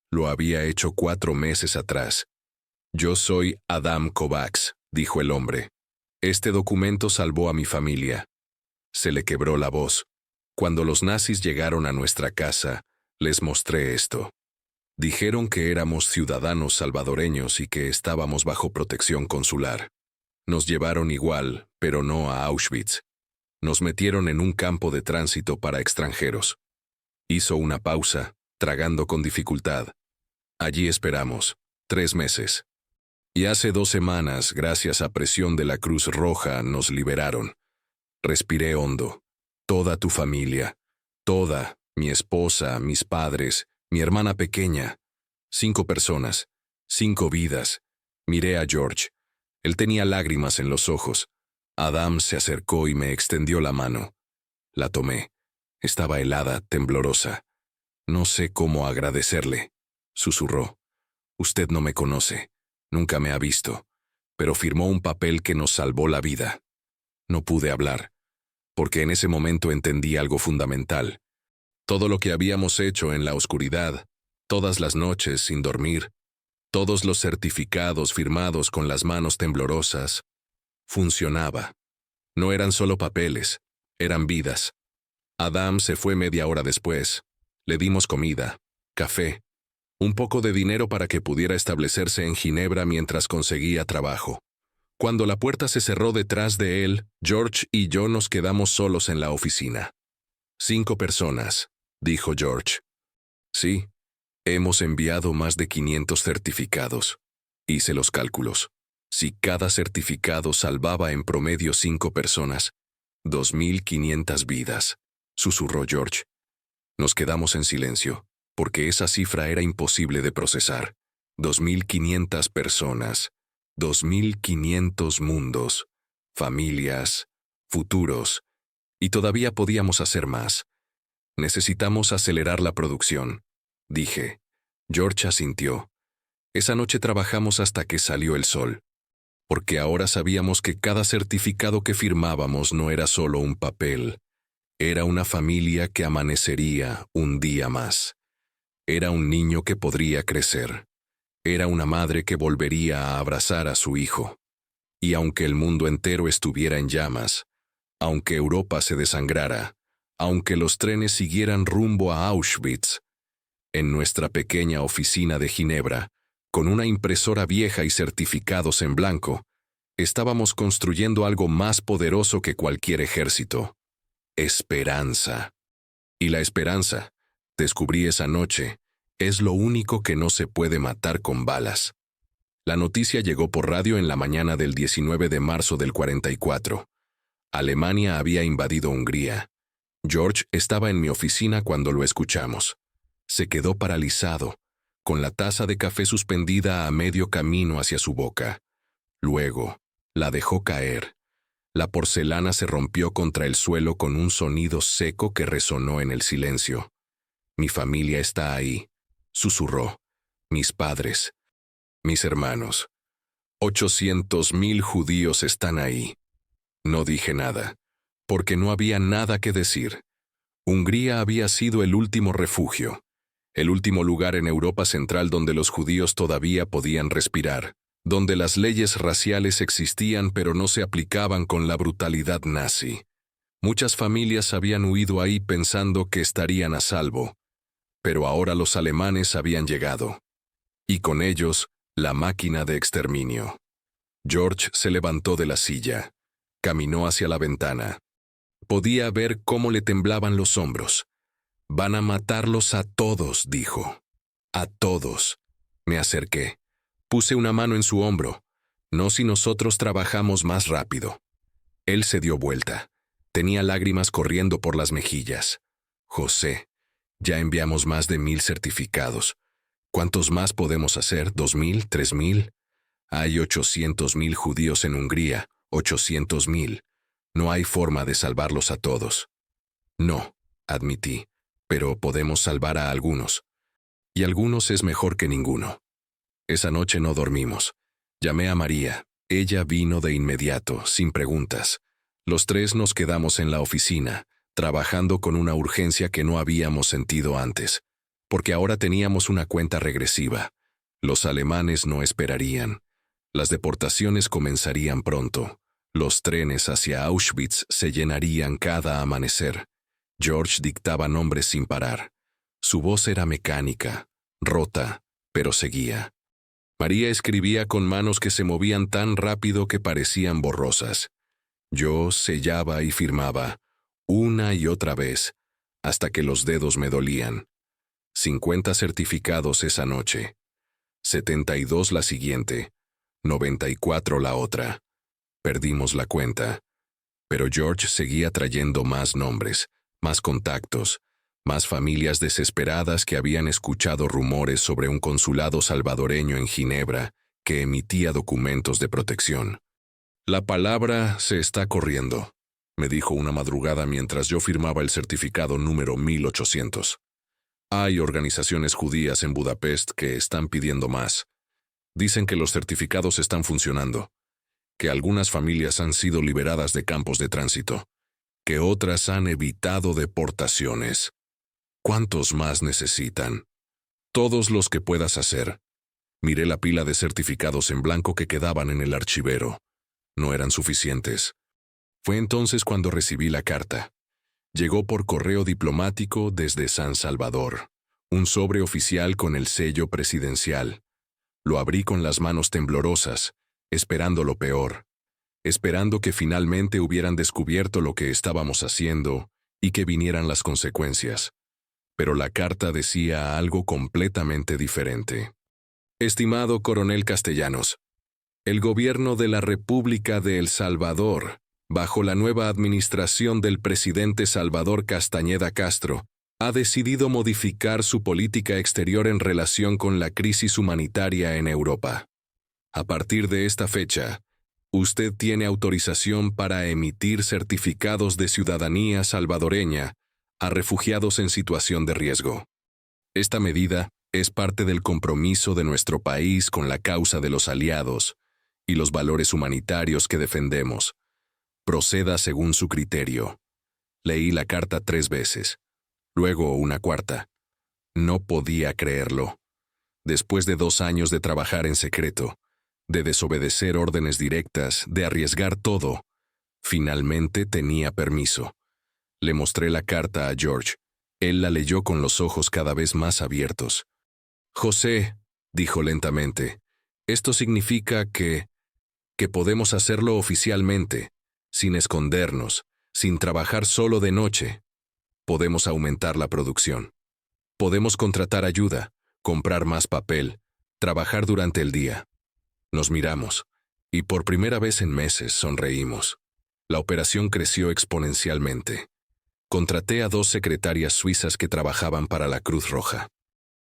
Lo había hecho 4 meses atrás. «Yo soy Adam Kovács», dijo el hombre. «Este documento salvó a mi familia». Se le quebró la voz. «Cuando los nazis llegaron a nuestra casa, les mostré esto. Dijeron que éramos ciudadanos salvadoreños y que estábamos bajo protección consular. Nos llevaron igual, pero no a Auschwitz. Nos metieron en un campo de tránsito para extranjeros». Hizo una pausa, tragando con dificultad. «Allí esperamos, 3 meses. Y hace 2 semanas, gracias a presión de la Cruz Roja, nos liberaron». Respiré hondo. «Toda tu familia. Toda, mi esposa, mis padres, mi hermana pequeña. 5 personas. 5 vidas». Miré a George. Él tenía lágrimas en los ojos. Adam se acercó y me extendió la mano. La tomé. Estaba helada, temblorosa. «No sé cómo agradecerle», susurró. «Usted no me conoce. Nunca me ha visto. Pero firmó un papel que nos salvó la vida». No pude hablar, porque en ese momento entendí algo fundamental. Todo lo que habíamos hecho en la oscuridad, todas las noches sin dormir, todos los certificados firmados con las manos temblorosas, funcionaba. No eran solo papeles, eran vidas. Adam se fue media hora después. Le dimos comida, café, un poco de dinero para que pudiera establecerse en Ginebra mientras conseguía trabajo. Cuando la puerta se cerró detrás de él, George y yo nos quedamos solos en la oficina. 5 personas, dijo George. Sí, hemos enviado más de 500 certificados. Hice los cálculos. Si cada certificado salvaba en promedio 5 personas, 2.500 vidas, susurró George. Nos quedamos en silencio, porque esa cifra era imposible de procesar. 2.500 personas. 2.500 mundos, familias, futuros, y todavía podíamos hacer más. Necesitamos acelerar la producción, dije. George asintió. Esa noche trabajamos hasta que salió el sol, porque ahora sabíamos que cada certificado que firmábamos no era solo un papel, era una familia que amanecería un día más. Era un niño que podría crecer. Era una madre que volvería a abrazar a su hijo. Y aunque el mundo entero estuviera en llamas, aunque Europa se desangrara, aunque los trenes siguieran rumbo a Auschwitz, en nuestra pequeña oficina de Ginebra, con una impresora vieja y certificados en blanco, estábamos construyendo algo más poderoso que cualquier ejército. Esperanza. Y la esperanza, descubrí esa noche, es lo único que no se puede matar con balas. La noticia llegó por radio en la mañana del 19 de marzo del 44. Alemania había invadido Hungría. George estaba en mi oficina cuando lo escuchamos. Se quedó paralizado, con la taza de café suspendida a medio camino hacia su boca. Luego, la dejó caer. La porcelana se rompió contra el suelo con un sonido seco que resonó en el silencio. Mi familia está ahí, susurró. Mis padres, mis hermanos. 800.000 judíos están ahí. No dije nada, porque no había nada que decir. Hungría había sido el último refugio, el último lugar en Europa Central donde los judíos todavía podían respirar, donde las leyes raciales existían pero no se aplicaban con la brutalidad nazi. Muchas familias habían huido ahí pensando que estarían a salvo, pero ahora los alemanes habían llegado, y con ellos la máquina de exterminio. George se levantó de la silla, caminó hacia la ventana. Podía ver cómo le temblaban los hombros. «Van a matarlos a todos», dijo. «A todos». Me acerqué. Puse una mano en su hombro. «No si nosotros trabajamos más rápido». Él se dio vuelta. Tenía lágrimas corriendo por las mejillas. «José, ya enviamos más de 1,000 certificados. ¿Cuántos más podemos hacer? ¿2,000? ¿3,000? Hay 800.000 judíos en Hungría, 800.000. No hay forma de salvarlos a todos». «No», admití, «pero podemos salvar a algunos. Y algunos es mejor que ninguno». Esa noche no dormimos. Llamé a María. Ella vino de inmediato, sin preguntas. Los tres nos quedamos en la oficina, trabajando con una urgencia que no habíamos sentido antes, porque ahora teníamos una cuenta regresiva. Los alemanes no esperarían. Las deportaciones comenzarían pronto. Los trenes hacia Auschwitz se llenarían cada amanecer. George dictaba nombres sin parar. Su voz era mecánica, rota, pero seguía. María escribía con manos que se movían tan rápido que parecían borrosas. Yo sellaba y firmaba, una y otra vez, hasta que los dedos me dolían. 50 certificados esa noche, 72 la siguiente, 94 la otra. Perdimos la cuenta, pero George seguía trayendo más nombres, más contactos, más familias desesperadas que habían escuchado rumores sobre un consulado salvadoreño en Ginebra que emitía documentos de protección. «La palabra se está corriendo», me dijo una madrugada mientras yo firmaba el certificado número 1800. «Hay organizaciones judías en Budapest que están pidiendo más. Dicen que los certificados están funcionando, que algunas familias han sido liberadas de campos de tránsito, que otras han evitado deportaciones. ¿Cuántos más necesitan?» «Todos los que puedas hacer». Miré la pila de certificados en blanco que quedaban en el archivero. No eran suficientes. Fue entonces cuando recibí la carta. Llegó por correo diplomático desde San Salvador, un sobre oficial con el sello presidencial. Lo abrí con las manos temblorosas, esperando lo peor, esperando que finalmente hubieran descubierto lo que estábamos haciendo y que vinieran las consecuencias. Pero la carta decía algo completamente diferente. «Estimado coronel Castellanos, el gobierno de la República de El Salvador, bajo la nueva administración del presidente Salvador Castañeda Castro, ha decidido modificar su política exterior en relación con la crisis humanitaria en Europa. A partir de esta fecha, usted tiene autorización para emitir certificados de ciudadanía salvadoreña a refugiados en situación de riesgo. Esta medida es parte del compromiso de nuestro país con la causa de los aliados y los valores humanitarios que defendemos. Proceda según su criterio». Leí la carta 3 veces, luego una cuarta. No podía creerlo. Después de 2 años de trabajar en secreto, de desobedecer órdenes directas, de arriesgar todo, finalmente tenía permiso. Le mostré la carta a George. Él la leyó con los ojos cada vez más abiertos. «José», dijo lentamente, «esto significa que podemos hacerlo oficialmente, sin escondernos, sin trabajar solo de noche. Podemos aumentar la producción. Podemos contratar ayuda, comprar más papel, trabajar durante el día». Nos miramos, y por primera vez en meses sonreímos. La operación creció exponencialmente. Contraté a 2 secretarias suizas que trabajaban para la Cruz Roja.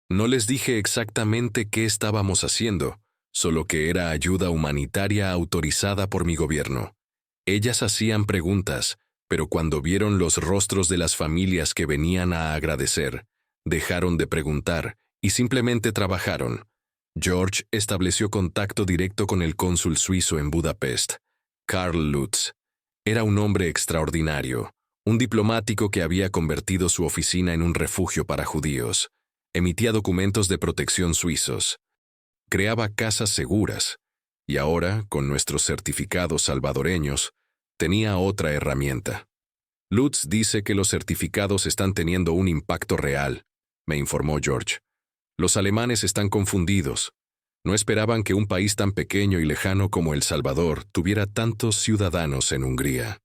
No les dije exactamente qué estábamos haciendo, solo que era ayuda humanitaria autorizada por mi gobierno. Ellas hacían preguntas, pero cuando vieron los rostros de las familias que venían a agradecer, dejaron de preguntar y simplemente trabajaron. George estableció contacto directo con el cónsul suizo en Budapest, Karl Lutz. Era un hombre extraordinario, un diplomático que había convertido su oficina en un refugio para judíos. Emitía documentos de protección suizos. Creaba casas seguras. Y ahora, con nuestros certificados salvadoreños, tenía otra herramienta. Lutz dice que los certificados están teniendo un impacto real, me informó George. Los alemanes están confundidos. No esperaban que un país tan pequeño y lejano como El Salvador tuviera tantos ciudadanos en Hungría.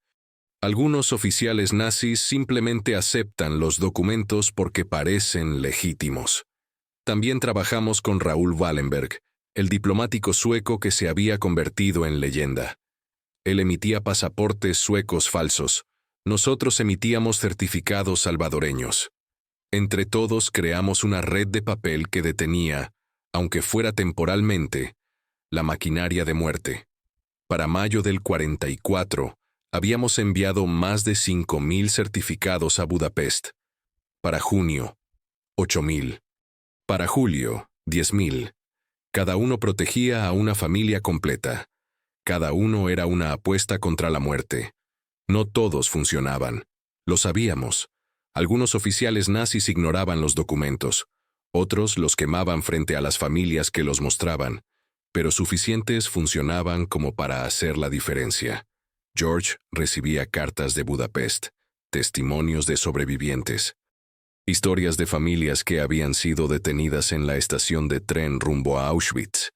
Algunos oficiales nazis simplemente aceptan los documentos porque parecen legítimos. También trabajamos con Raúl Wallenberg, el diplomático sueco que se había convertido en leyenda. Él emitía pasaportes suecos falsos. Nosotros emitíamos certificados salvadoreños. Entre todos creamos una red de papel que detenía, aunque fuera temporalmente, la maquinaria de muerte. Para mayo del 44, habíamos enviado más de 5,000 certificados a Budapest. Para junio, 8,000. Para julio, 10,000. Cada uno protegía a una familia completa. Cada uno era una apuesta contra la muerte. No todos funcionaban. Lo sabíamos. Algunos oficiales nazis ignoraban los documentos. Otros los quemaban frente a las familias que los mostraban. Pero suficientes funcionaban como para hacer la diferencia. George recibía cartas de Budapest, testimonios de sobrevivientes, historias de familias que habían sido detenidas en la estación de tren rumbo a Auschwitz,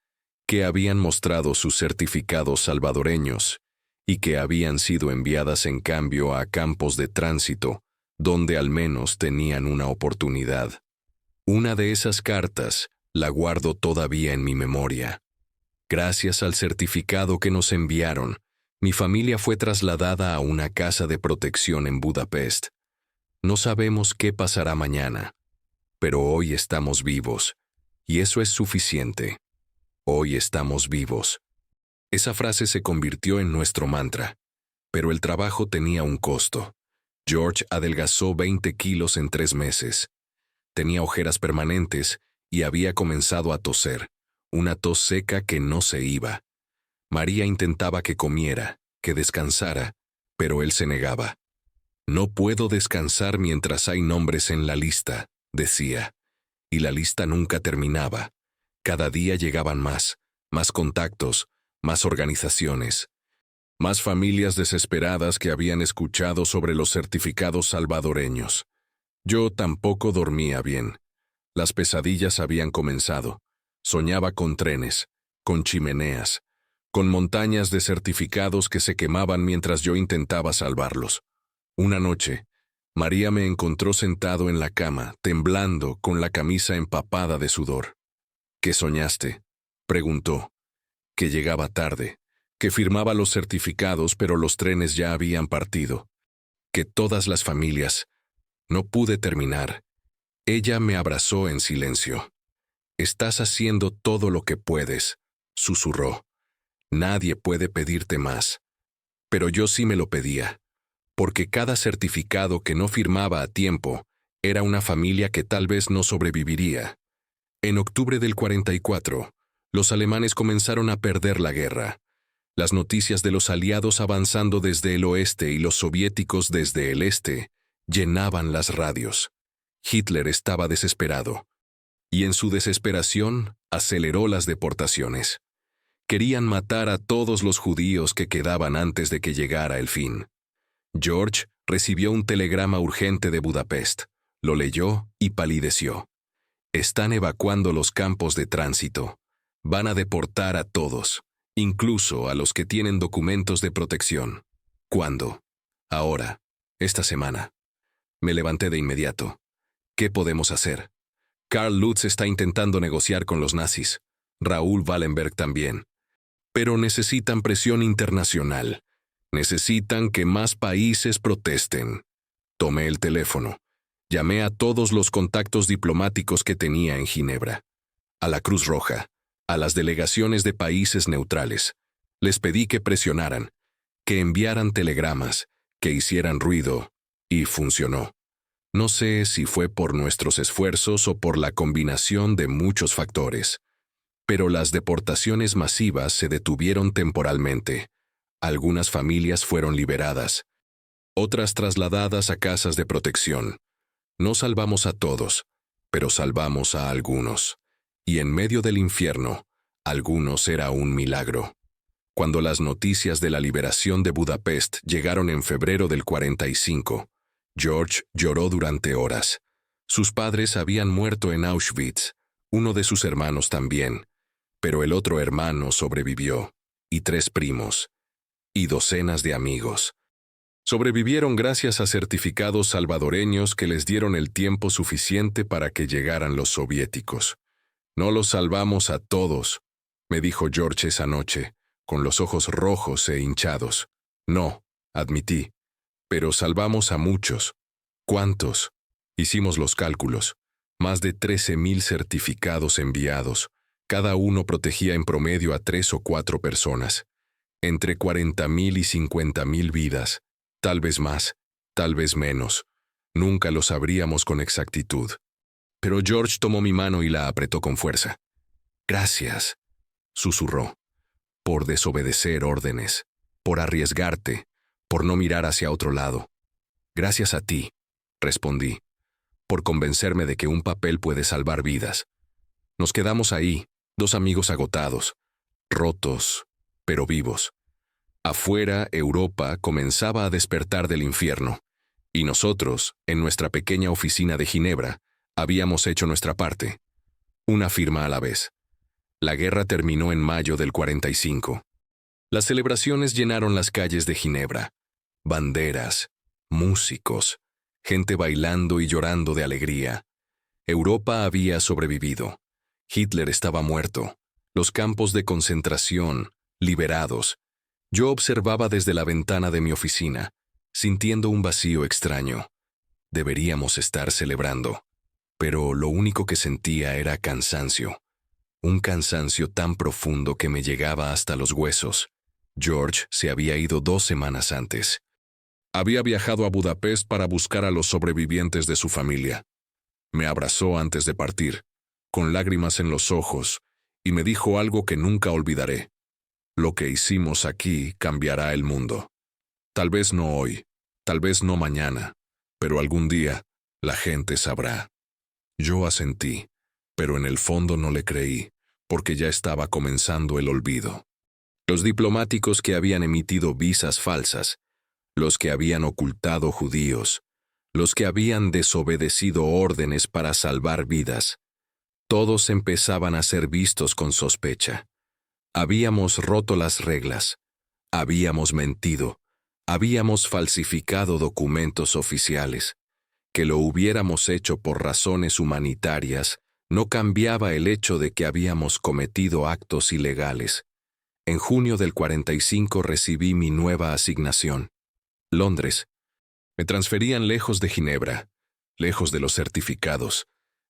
que habían mostrado sus certificados salvadoreños y que habían sido enviadas en cambio a campos de tránsito, donde al menos tenían una oportunidad. Una de esas cartas la guardo todavía en mi memoria. Gracias al certificado que nos enviaron, mi familia fue trasladada a una casa de protección en Budapest. No sabemos qué pasará mañana, pero hoy estamos vivos, y eso es suficiente. Hoy estamos vivos. Esa frase se convirtió en nuestro mantra, pero el trabajo tenía un costo. George adelgazó 20 kilos en 3 meses. Tenía ojeras permanentes y había comenzado a toser, una tos seca que no se iba. María intentaba que comiera, que descansara, pero él se negaba. No puedo descansar mientras hay nombres en la lista, decía. Y la lista nunca terminaba. Cada día llegaban más contactos, más organizaciones, más familias desesperadas que habían escuchado sobre los certificados salvadoreños. Yo tampoco dormía bien. Las pesadillas habían comenzado. Soñaba con trenes, con chimeneas, con montañas de certificados que se quemaban mientras yo intentaba salvarlos. Una noche, María me encontró sentado en la cama, temblando, con la camisa empapada de sudor. ¿Qué soñaste?, preguntó. Que llegaba tarde, que firmaba los certificados pero los trenes ya habían partido, que todas las familias... No pude terminar. Ella me abrazó en silencio. «Estás haciendo todo lo que puedes», susurró. «Nadie puede pedirte más». Pero yo sí me lo pedía, porque cada certificado que no firmaba a tiempo era una familia que tal vez no sobreviviría. En octubre del 44, los alemanes comenzaron a perder la guerra. Las noticias de los aliados avanzando desde el oeste y los soviéticos desde el este llenaban las radios. Hitler estaba desesperado, y en su desesperación aceleró las deportaciones. Querían matar a todos los judíos que quedaban antes de que llegara el fin. George recibió un telegrama urgente de Budapest, lo leyó y palideció. Están evacuando los campos de tránsito. Van a deportar a todos, incluso a los que tienen documentos de protección. ¿Cuándo? Ahora, esta semana. Me levanté de inmediato. ¿Qué podemos hacer? Karl Lutz está intentando negociar con los nazis. Raúl Wallenberg también. Pero necesitan presión internacional. Necesitan que más países protesten. Tomé el teléfono. Llamé a todos los contactos diplomáticos que tenía en Ginebra. A la Cruz Roja. A las delegaciones de países neutrales. Les pedí que presionaran. Que enviaran telegramas. Que hicieran ruido. Y funcionó. No sé si fue por nuestros esfuerzos o por la combinación de muchos factores, pero las deportaciones masivas se detuvieron temporalmente. Algunas familias fueron liberadas, otras trasladadas a casas de protección. No salvamos a todos, pero salvamos a algunos. Y en medio del infierno, algunos era un milagro. Cuando las noticias de la liberación de Budapest llegaron en febrero del 45, George lloró durante horas. Sus padres habían muerto en Auschwitz, uno de sus hermanos también, pero el otro hermano sobrevivió, y 3 primos, y docenas de amigos. Sobrevivieron gracias a certificados salvadoreños que les dieron el tiempo suficiente para que llegaran los soviéticos. No los salvamos a todos, me dijo George esa noche, con los ojos rojos e hinchados. No, admití, pero salvamos a muchos. ¿Cuántos? Hicimos los cálculos. Más de 13,000 certificados enviados. Cada uno protegía en promedio a 3 o 4 personas. Entre 40,000 y 50,000 vidas. Tal vez más, tal vez menos. Nunca lo sabríamos con exactitud. Pero George tomó mi mano y la apretó con fuerza. Gracias, susurró, por desobedecer órdenes, por arriesgarte, por no mirar hacia otro lado. Gracias a ti, respondí, por convencerme de que un papel puede salvar vidas. Nos quedamos ahí, 2 amigos agotados, rotos, pero vivos. Afuera, Europa comenzaba a despertar del infierno, y nosotros, en nuestra pequeña oficina de Ginebra, habíamos hecho nuestra parte. Una firma a la vez. La guerra terminó en mayo del 45. Las celebraciones llenaron las calles de Ginebra. Banderas, músicos, gente bailando y llorando de alegría. Europa había sobrevivido. Hitler estaba muerto. Los campos de concentración, liberados. Yo observaba desde la ventana de mi oficina, sintiendo un vacío extraño. Deberíamos estar celebrando, pero lo único que sentía era cansancio. Un cansancio tan profundo que me llegaba hasta los huesos. George se había ido 2 semanas antes. Había viajado a Budapest para buscar a los sobrevivientes de su familia. Me abrazó antes de partir, con lágrimas en los ojos, y me dijo algo que nunca olvidaré. Lo que hicimos aquí cambiará el mundo. Tal vez no hoy, tal vez no mañana, pero algún día la gente sabrá. Yo asentí, pero en el fondo no le creí, porque ya estaba comenzando el olvido. Los diplomáticos que habían emitido visas falsas, los que habían ocultado judíos, los que habían desobedecido órdenes para salvar vidas, todos empezaban a ser vistos con sospecha. Habíamos roto las reglas, habíamos mentido, habíamos falsificado documentos oficiales. Que lo hubiéramos hecho por razones humanitarias no cambiaba el hecho de que habíamos cometido actos ilegales. En junio del 45 recibí mi nueva asignación. Londres. Me transferían lejos de Ginebra, lejos de los certificados,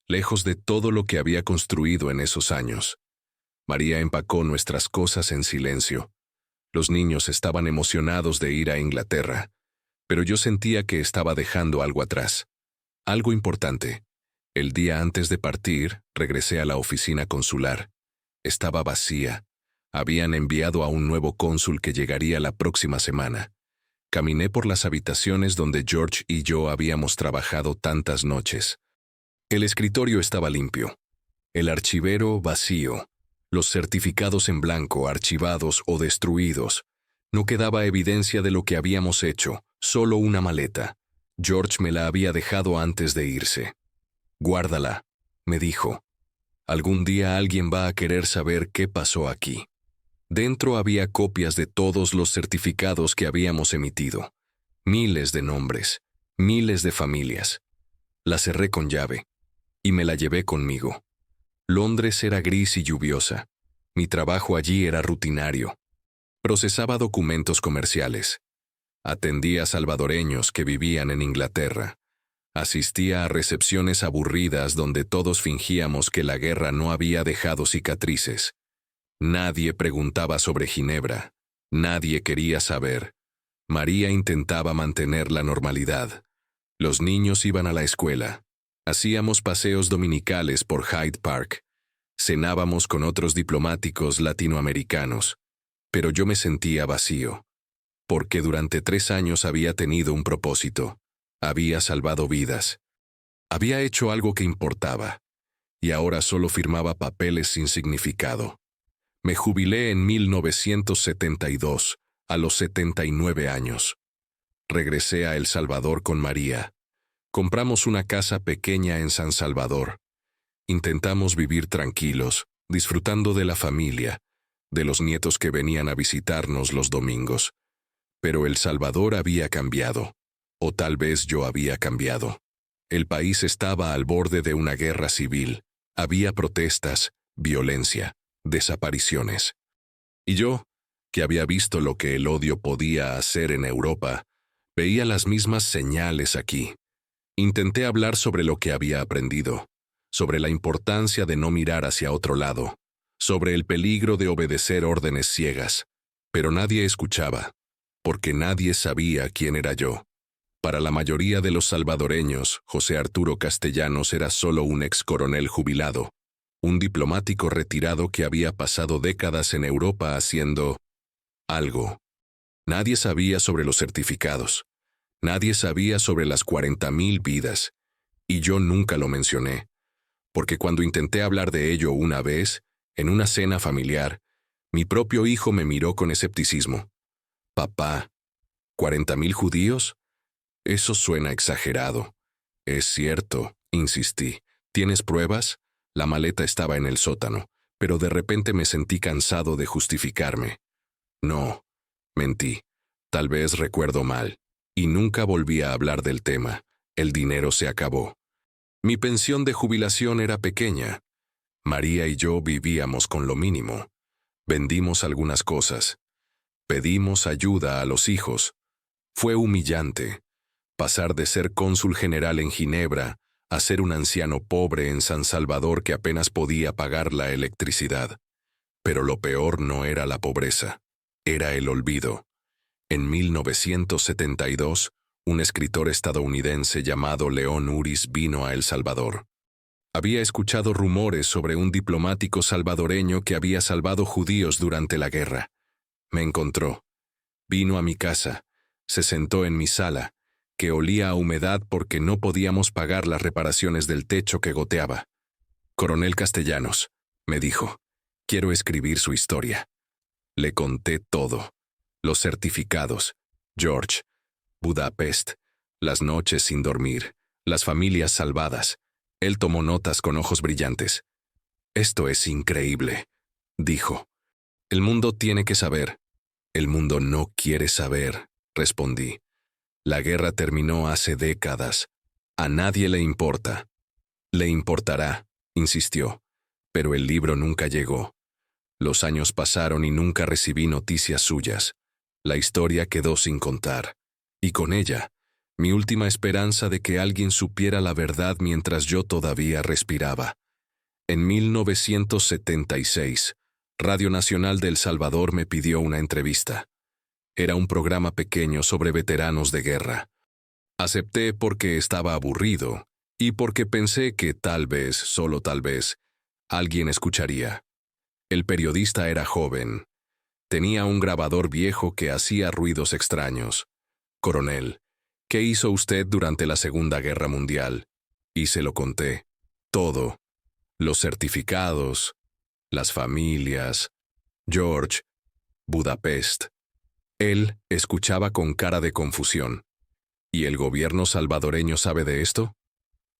lejos de todo lo que había construido en esos años. María empacó nuestras cosas en silencio. Los niños estaban emocionados de ir a Inglaterra, pero yo sentía que estaba dejando algo atrás. Algo importante. El día antes de partir, regresé a la oficina consular. Estaba vacía. Habían enviado a un nuevo cónsul que llegaría la próxima semana. Caminé por las habitaciones donde George y yo habíamos trabajado tantas noches. El escritorio estaba limpio. El archivero vacío. Los certificados en blanco, archivados o destruidos. No quedaba evidencia de lo que habíamos hecho, solo una maleta. George me la había dejado antes de irse. Guárdala, me dijo. Algún día alguien va a querer saber qué pasó aquí. Dentro había copias de todos los certificados que habíamos emitido. Miles de nombres, miles de familias. La cerré con llave y me la llevé conmigo. Londres era gris y lluviosa. Mi trabajo allí era rutinario. Procesaba documentos comerciales. Atendía a salvadoreños que vivían en Inglaterra. Asistía a recepciones aburridas donde todos fingíamos que la guerra no había dejado cicatrices. Nadie preguntaba sobre Ginebra. Nadie quería saber. María intentaba mantener la normalidad. Los niños iban a la escuela. Hacíamos paseos dominicales por Hyde Park. Cenábamos con otros diplomáticos latinoamericanos. Pero yo me sentía vacío. Porque durante 3 años había tenido un propósito. Había salvado vidas. Había hecho algo que importaba. Y ahora solo firmaba papeles sin significado. Me jubilé en 1972, a los 79 años. Regresé a El Salvador con María. Compramos una casa pequeña en San Salvador. Intentamos vivir tranquilos, disfrutando de la familia, de los nietos que venían a visitarnos los domingos. Pero El Salvador había cambiado. O tal vez yo había cambiado. El país estaba al borde de una guerra civil. Había protestas, violencia, desapariciones. Y yo, que había visto lo que el odio podía hacer en Europa, veía las mismas señales aquí. Intenté hablar sobre lo que había aprendido, sobre la importancia de no mirar hacia otro lado, sobre el peligro de obedecer órdenes ciegas, pero nadie escuchaba, porque nadie sabía quién era yo. Para la mayoría de los salvadoreños, José Arturo Castellanos era solo un ex coronel jubilado, un diplomático retirado que había pasado décadas en Europa haciendo algo. Nadie sabía sobre los certificados. Nadie sabía sobre las 40,000 vidas. Y yo nunca lo mencioné, porque cuando intenté hablar de ello una vez, en una cena familiar, mi propio hijo me miró con escepticismo. Papá, ¿40,000 judíos? Eso suena exagerado. Es cierto, insistí. ¿Tienes pruebas? La maleta estaba en el sótano, pero de repente me sentí cansado de justificarme. No, mentí. Tal vez recuerdo mal. Y nunca volví a hablar del tema. El dinero se acabó. Mi pensión de jubilación era pequeña. María y yo vivíamos con lo mínimo. Vendimos algunas cosas. Pedimos ayuda a los hijos. Fue humillante. Pasar de ser cónsul general en Ginebra a ser un anciano pobre en San Salvador que apenas podía pagar la electricidad. Pero lo peor no era la pobreza, era el olvido. En 1972, un escritor estadounidense llamado León Uris vino a El Salvador. Había escuchado rumores sobre un diplomático salvadoreño que había salvado judíos durante la guerra. Me encontró. Vino a mi casa, se sentó en mi sala, que olía a humedad porque no podíamos pagar las reparaciones del techo que goteaba. Coronel Castellanos, me dijo, quiero escribir su historia. Le conté todo. Los certificados, George, Budapest, las noches sin dormir, las familias salvadas. Él tomó notas con ojos brillantes. Esto es increíble, dijo. El mundo tiene que saber. El mundo no quiere saber, respondí. La guerra terminó hace décadas. A nadie le importa. Le importará, insistió, pero el libro nunca llegó. Los años pasaron y nunca recibí noticias suyas. La historia quedó sin contar. Y con ella, mi última esperanza de que alguien supiera la verdad mientras yo todavía respiraba. En 1976, Radio Nacional de El Salvador me pidió una entrevista. Era un programa pequeño sobre veteranos de guerra. Acepté porque estaba aburrido y porque pensé que tal vez, solo tal vez, alguien escucharía. El periodista era joven. Tenía un grabador viejo que hacía ruidos extraños. Coronel, ¿qué hizo usted durante la Segunda Guerra Mundial? Y se lo conté. Todo. Los certificados, las familias, George, Budapest. Él escuchaba con cara de confusión. ¿Y el gobierno salvadoreño sabe de esto?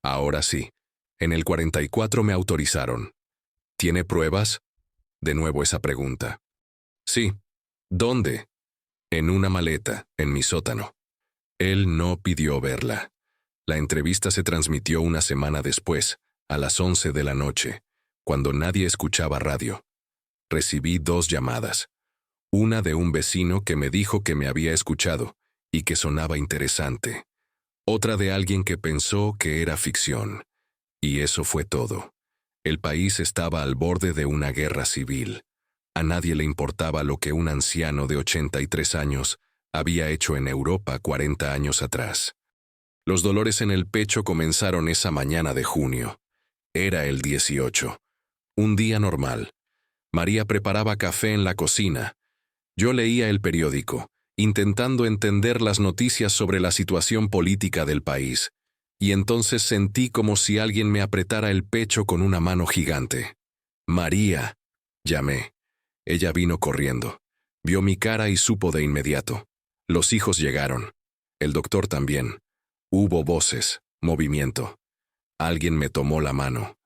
Ahora sí. En el 44 me autorizaron. ¿Tiene pruebas? De nuevo esa pregunta. Sí. ¿Dónde? En una maleta, en mi sótano. Él no pidió verla. La entrevista se transmitió una semana después, a las 11 de la noche, cuando nadie escuchaba radio. Recibí 2 llamadas. Una de un vecino que me dijo que me había escuchado y que sonaba interesante. Otra de alguien que pensó que era ficción. Y eso fue todo. El país estaba al borde de una guerra civil. A nadie le importaba lo que un anciano de 83 años había hecho en Europa 40 años atrás. Los dolores en el pecho comenzaron esa mañana de junio. Era el 18. Un día normal. María preparaba café en la cocina. Yo leía el periódico, intentando entender las noticias sobre la situación política del país, y entonces sentí como si alguien me apretara el pecho con una mano gigante. «María», llamé. Ella vino corriendo. Vio mi cara y supo de inmediato. Los hijos llegaron. El doctor también. Hubo voces, movimiento. Alguien me tomó la mano.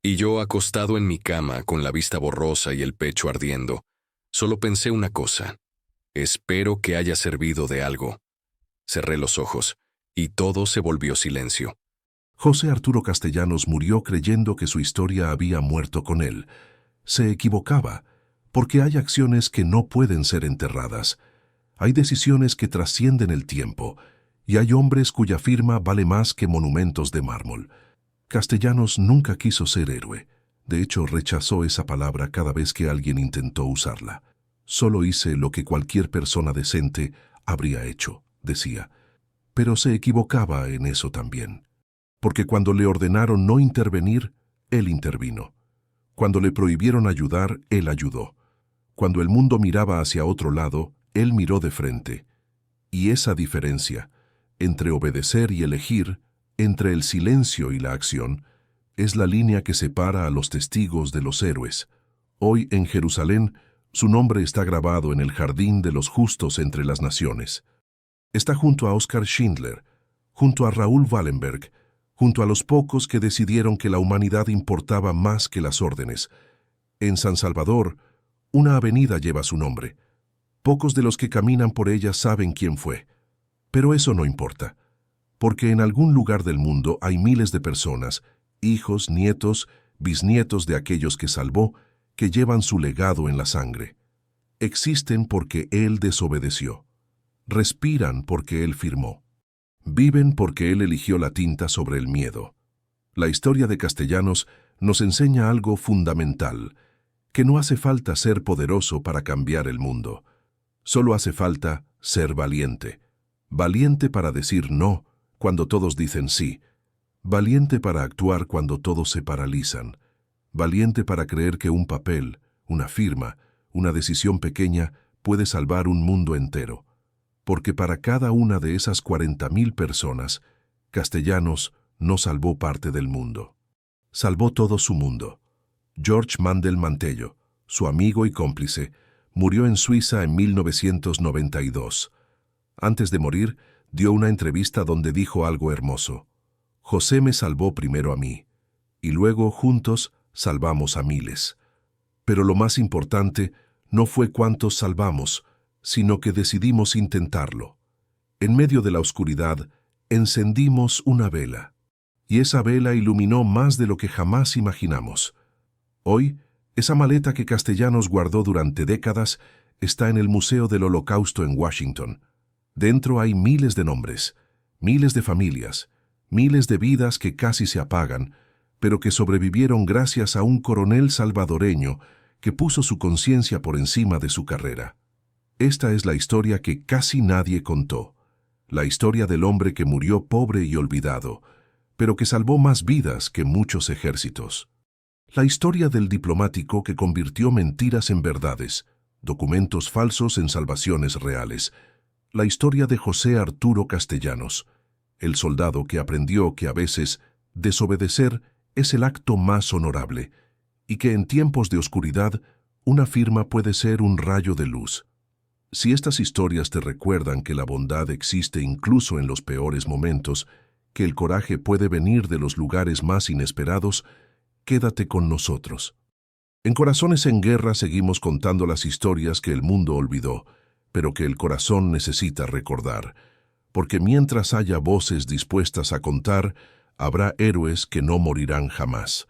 Y yo, acostado en mi cama, con la vista borrosa y el pecho ardiendo, solo pensé una cosa. Espero que haya servido de algo. Cerré los ojos, y todo se volvió silencio. José Arturo Castellanos murió creyendo que su historia había muerto con él. Se equivocaba, porque hay acciones que no pueden ser enterradas. Hay decisiones que trascienden el tiempo, y hay hombres cuya firma vale más que monumentos de mármol. Castellanos nunca quiso ser héroe. De hecho, rechazó esa palabra cada vez que alguien intentó usarla. Solo hice lo que cualquier persona decente habría hecho, decía. Pero se equivocaba en eso también. Porque cuando le ordenaron no intervenir, él intervino. Cuando le prohibieron ayudar, él ayudó. Cuando el mundo miraba hacia otro lado, él miró de frente. Y esa diferencia, entre obedecer y elegir, entre el silencio y la acción, es la línea que separa a los testigos de los héroes. Hoy en Jerusalén, su nombre está grabado en el jardín de los justos entre las naciones. Está junto a Oskar Schindler, junto a Raúl Wallenberg, junto a los pocos que decidieron que la humanidad importaba más que las órdenes. En San Salvador, una avenida lleva su nombre. Pocos de los que caminan por ella saben quién fue. Pero eso no importa, porque en algún lugar del mundo hay miles de personas, hijos, nietos, bisnietos de aquellos que salvó, que llevan su legado en la sangre. Existen porque Él desobedeció. Respiran porque Él firmó. Viven porque Él eligió la tinta sobre el miedo. La historia de Castellanos nos enseña algo fundamental, que no hace falta ser poderoso para cambiar el mundo. Solo hace falta ser valiente. Valiente para decir no cuando todos dicen sí. Valiente para actuar cuando todos se paralizan. Valiente para creer que un papel, una firma, una decisión pequeña puede salvar un mundo entero. Porque para cada una de esas 40.000 personas, Castellanos no salvó parte del mundo. Salvó todo su mundo. George Mandel Mantello, su amigo y cómplice, murió en Suiza en 1992. Antes de morir, dio una entrevista donde dijo algo hermoso. José me salvó primero a mí, y luego juntos salvamos a miles. Pero lo más importante no fue cuántos salvamos, sino que decidimos intentarlo. En medio de la oscuridad, encendimos una vela, y esa vela iluminó más de lo que jamás imaginamos. Hoy, esa maleta que Castellanos guardó durante décadas está en el Museo del Holocausto en Washington. Dentro hay miles de nombres, miles de familias, miles de vidas que casi se apagan, pero que sobrevivieron gracias a un coronel salvadoreño que puso su conciencia por encima de su carrera. Esta es la historia que casi nadie contó, la historia del hombre que murió pobre y olvidado, pero que salvó más vidas que muchos ejércitos. La historia del diplomático que convirtió mentiras en verdades, documentos falsos en salvaciones reales. La historia de José Arturo Castellanos, el soldado que aprendió que a veces desobedecer es el acto más honorable y que en tiempos de oscuridad una firma puede ser un rayo de luz. Si estas historias te recuerdan que la bondad existe incluso en los peores momentos, que el coraje puede venir de los lugares más inesperados, quédate con nosotros. En Corazones en Guerra seguimos contando las historias que el mundo olvidó, pero que el corazón necesita recordar, porque mientras haya voces dispuestas a contar, habrá héroes que no morirán jamás.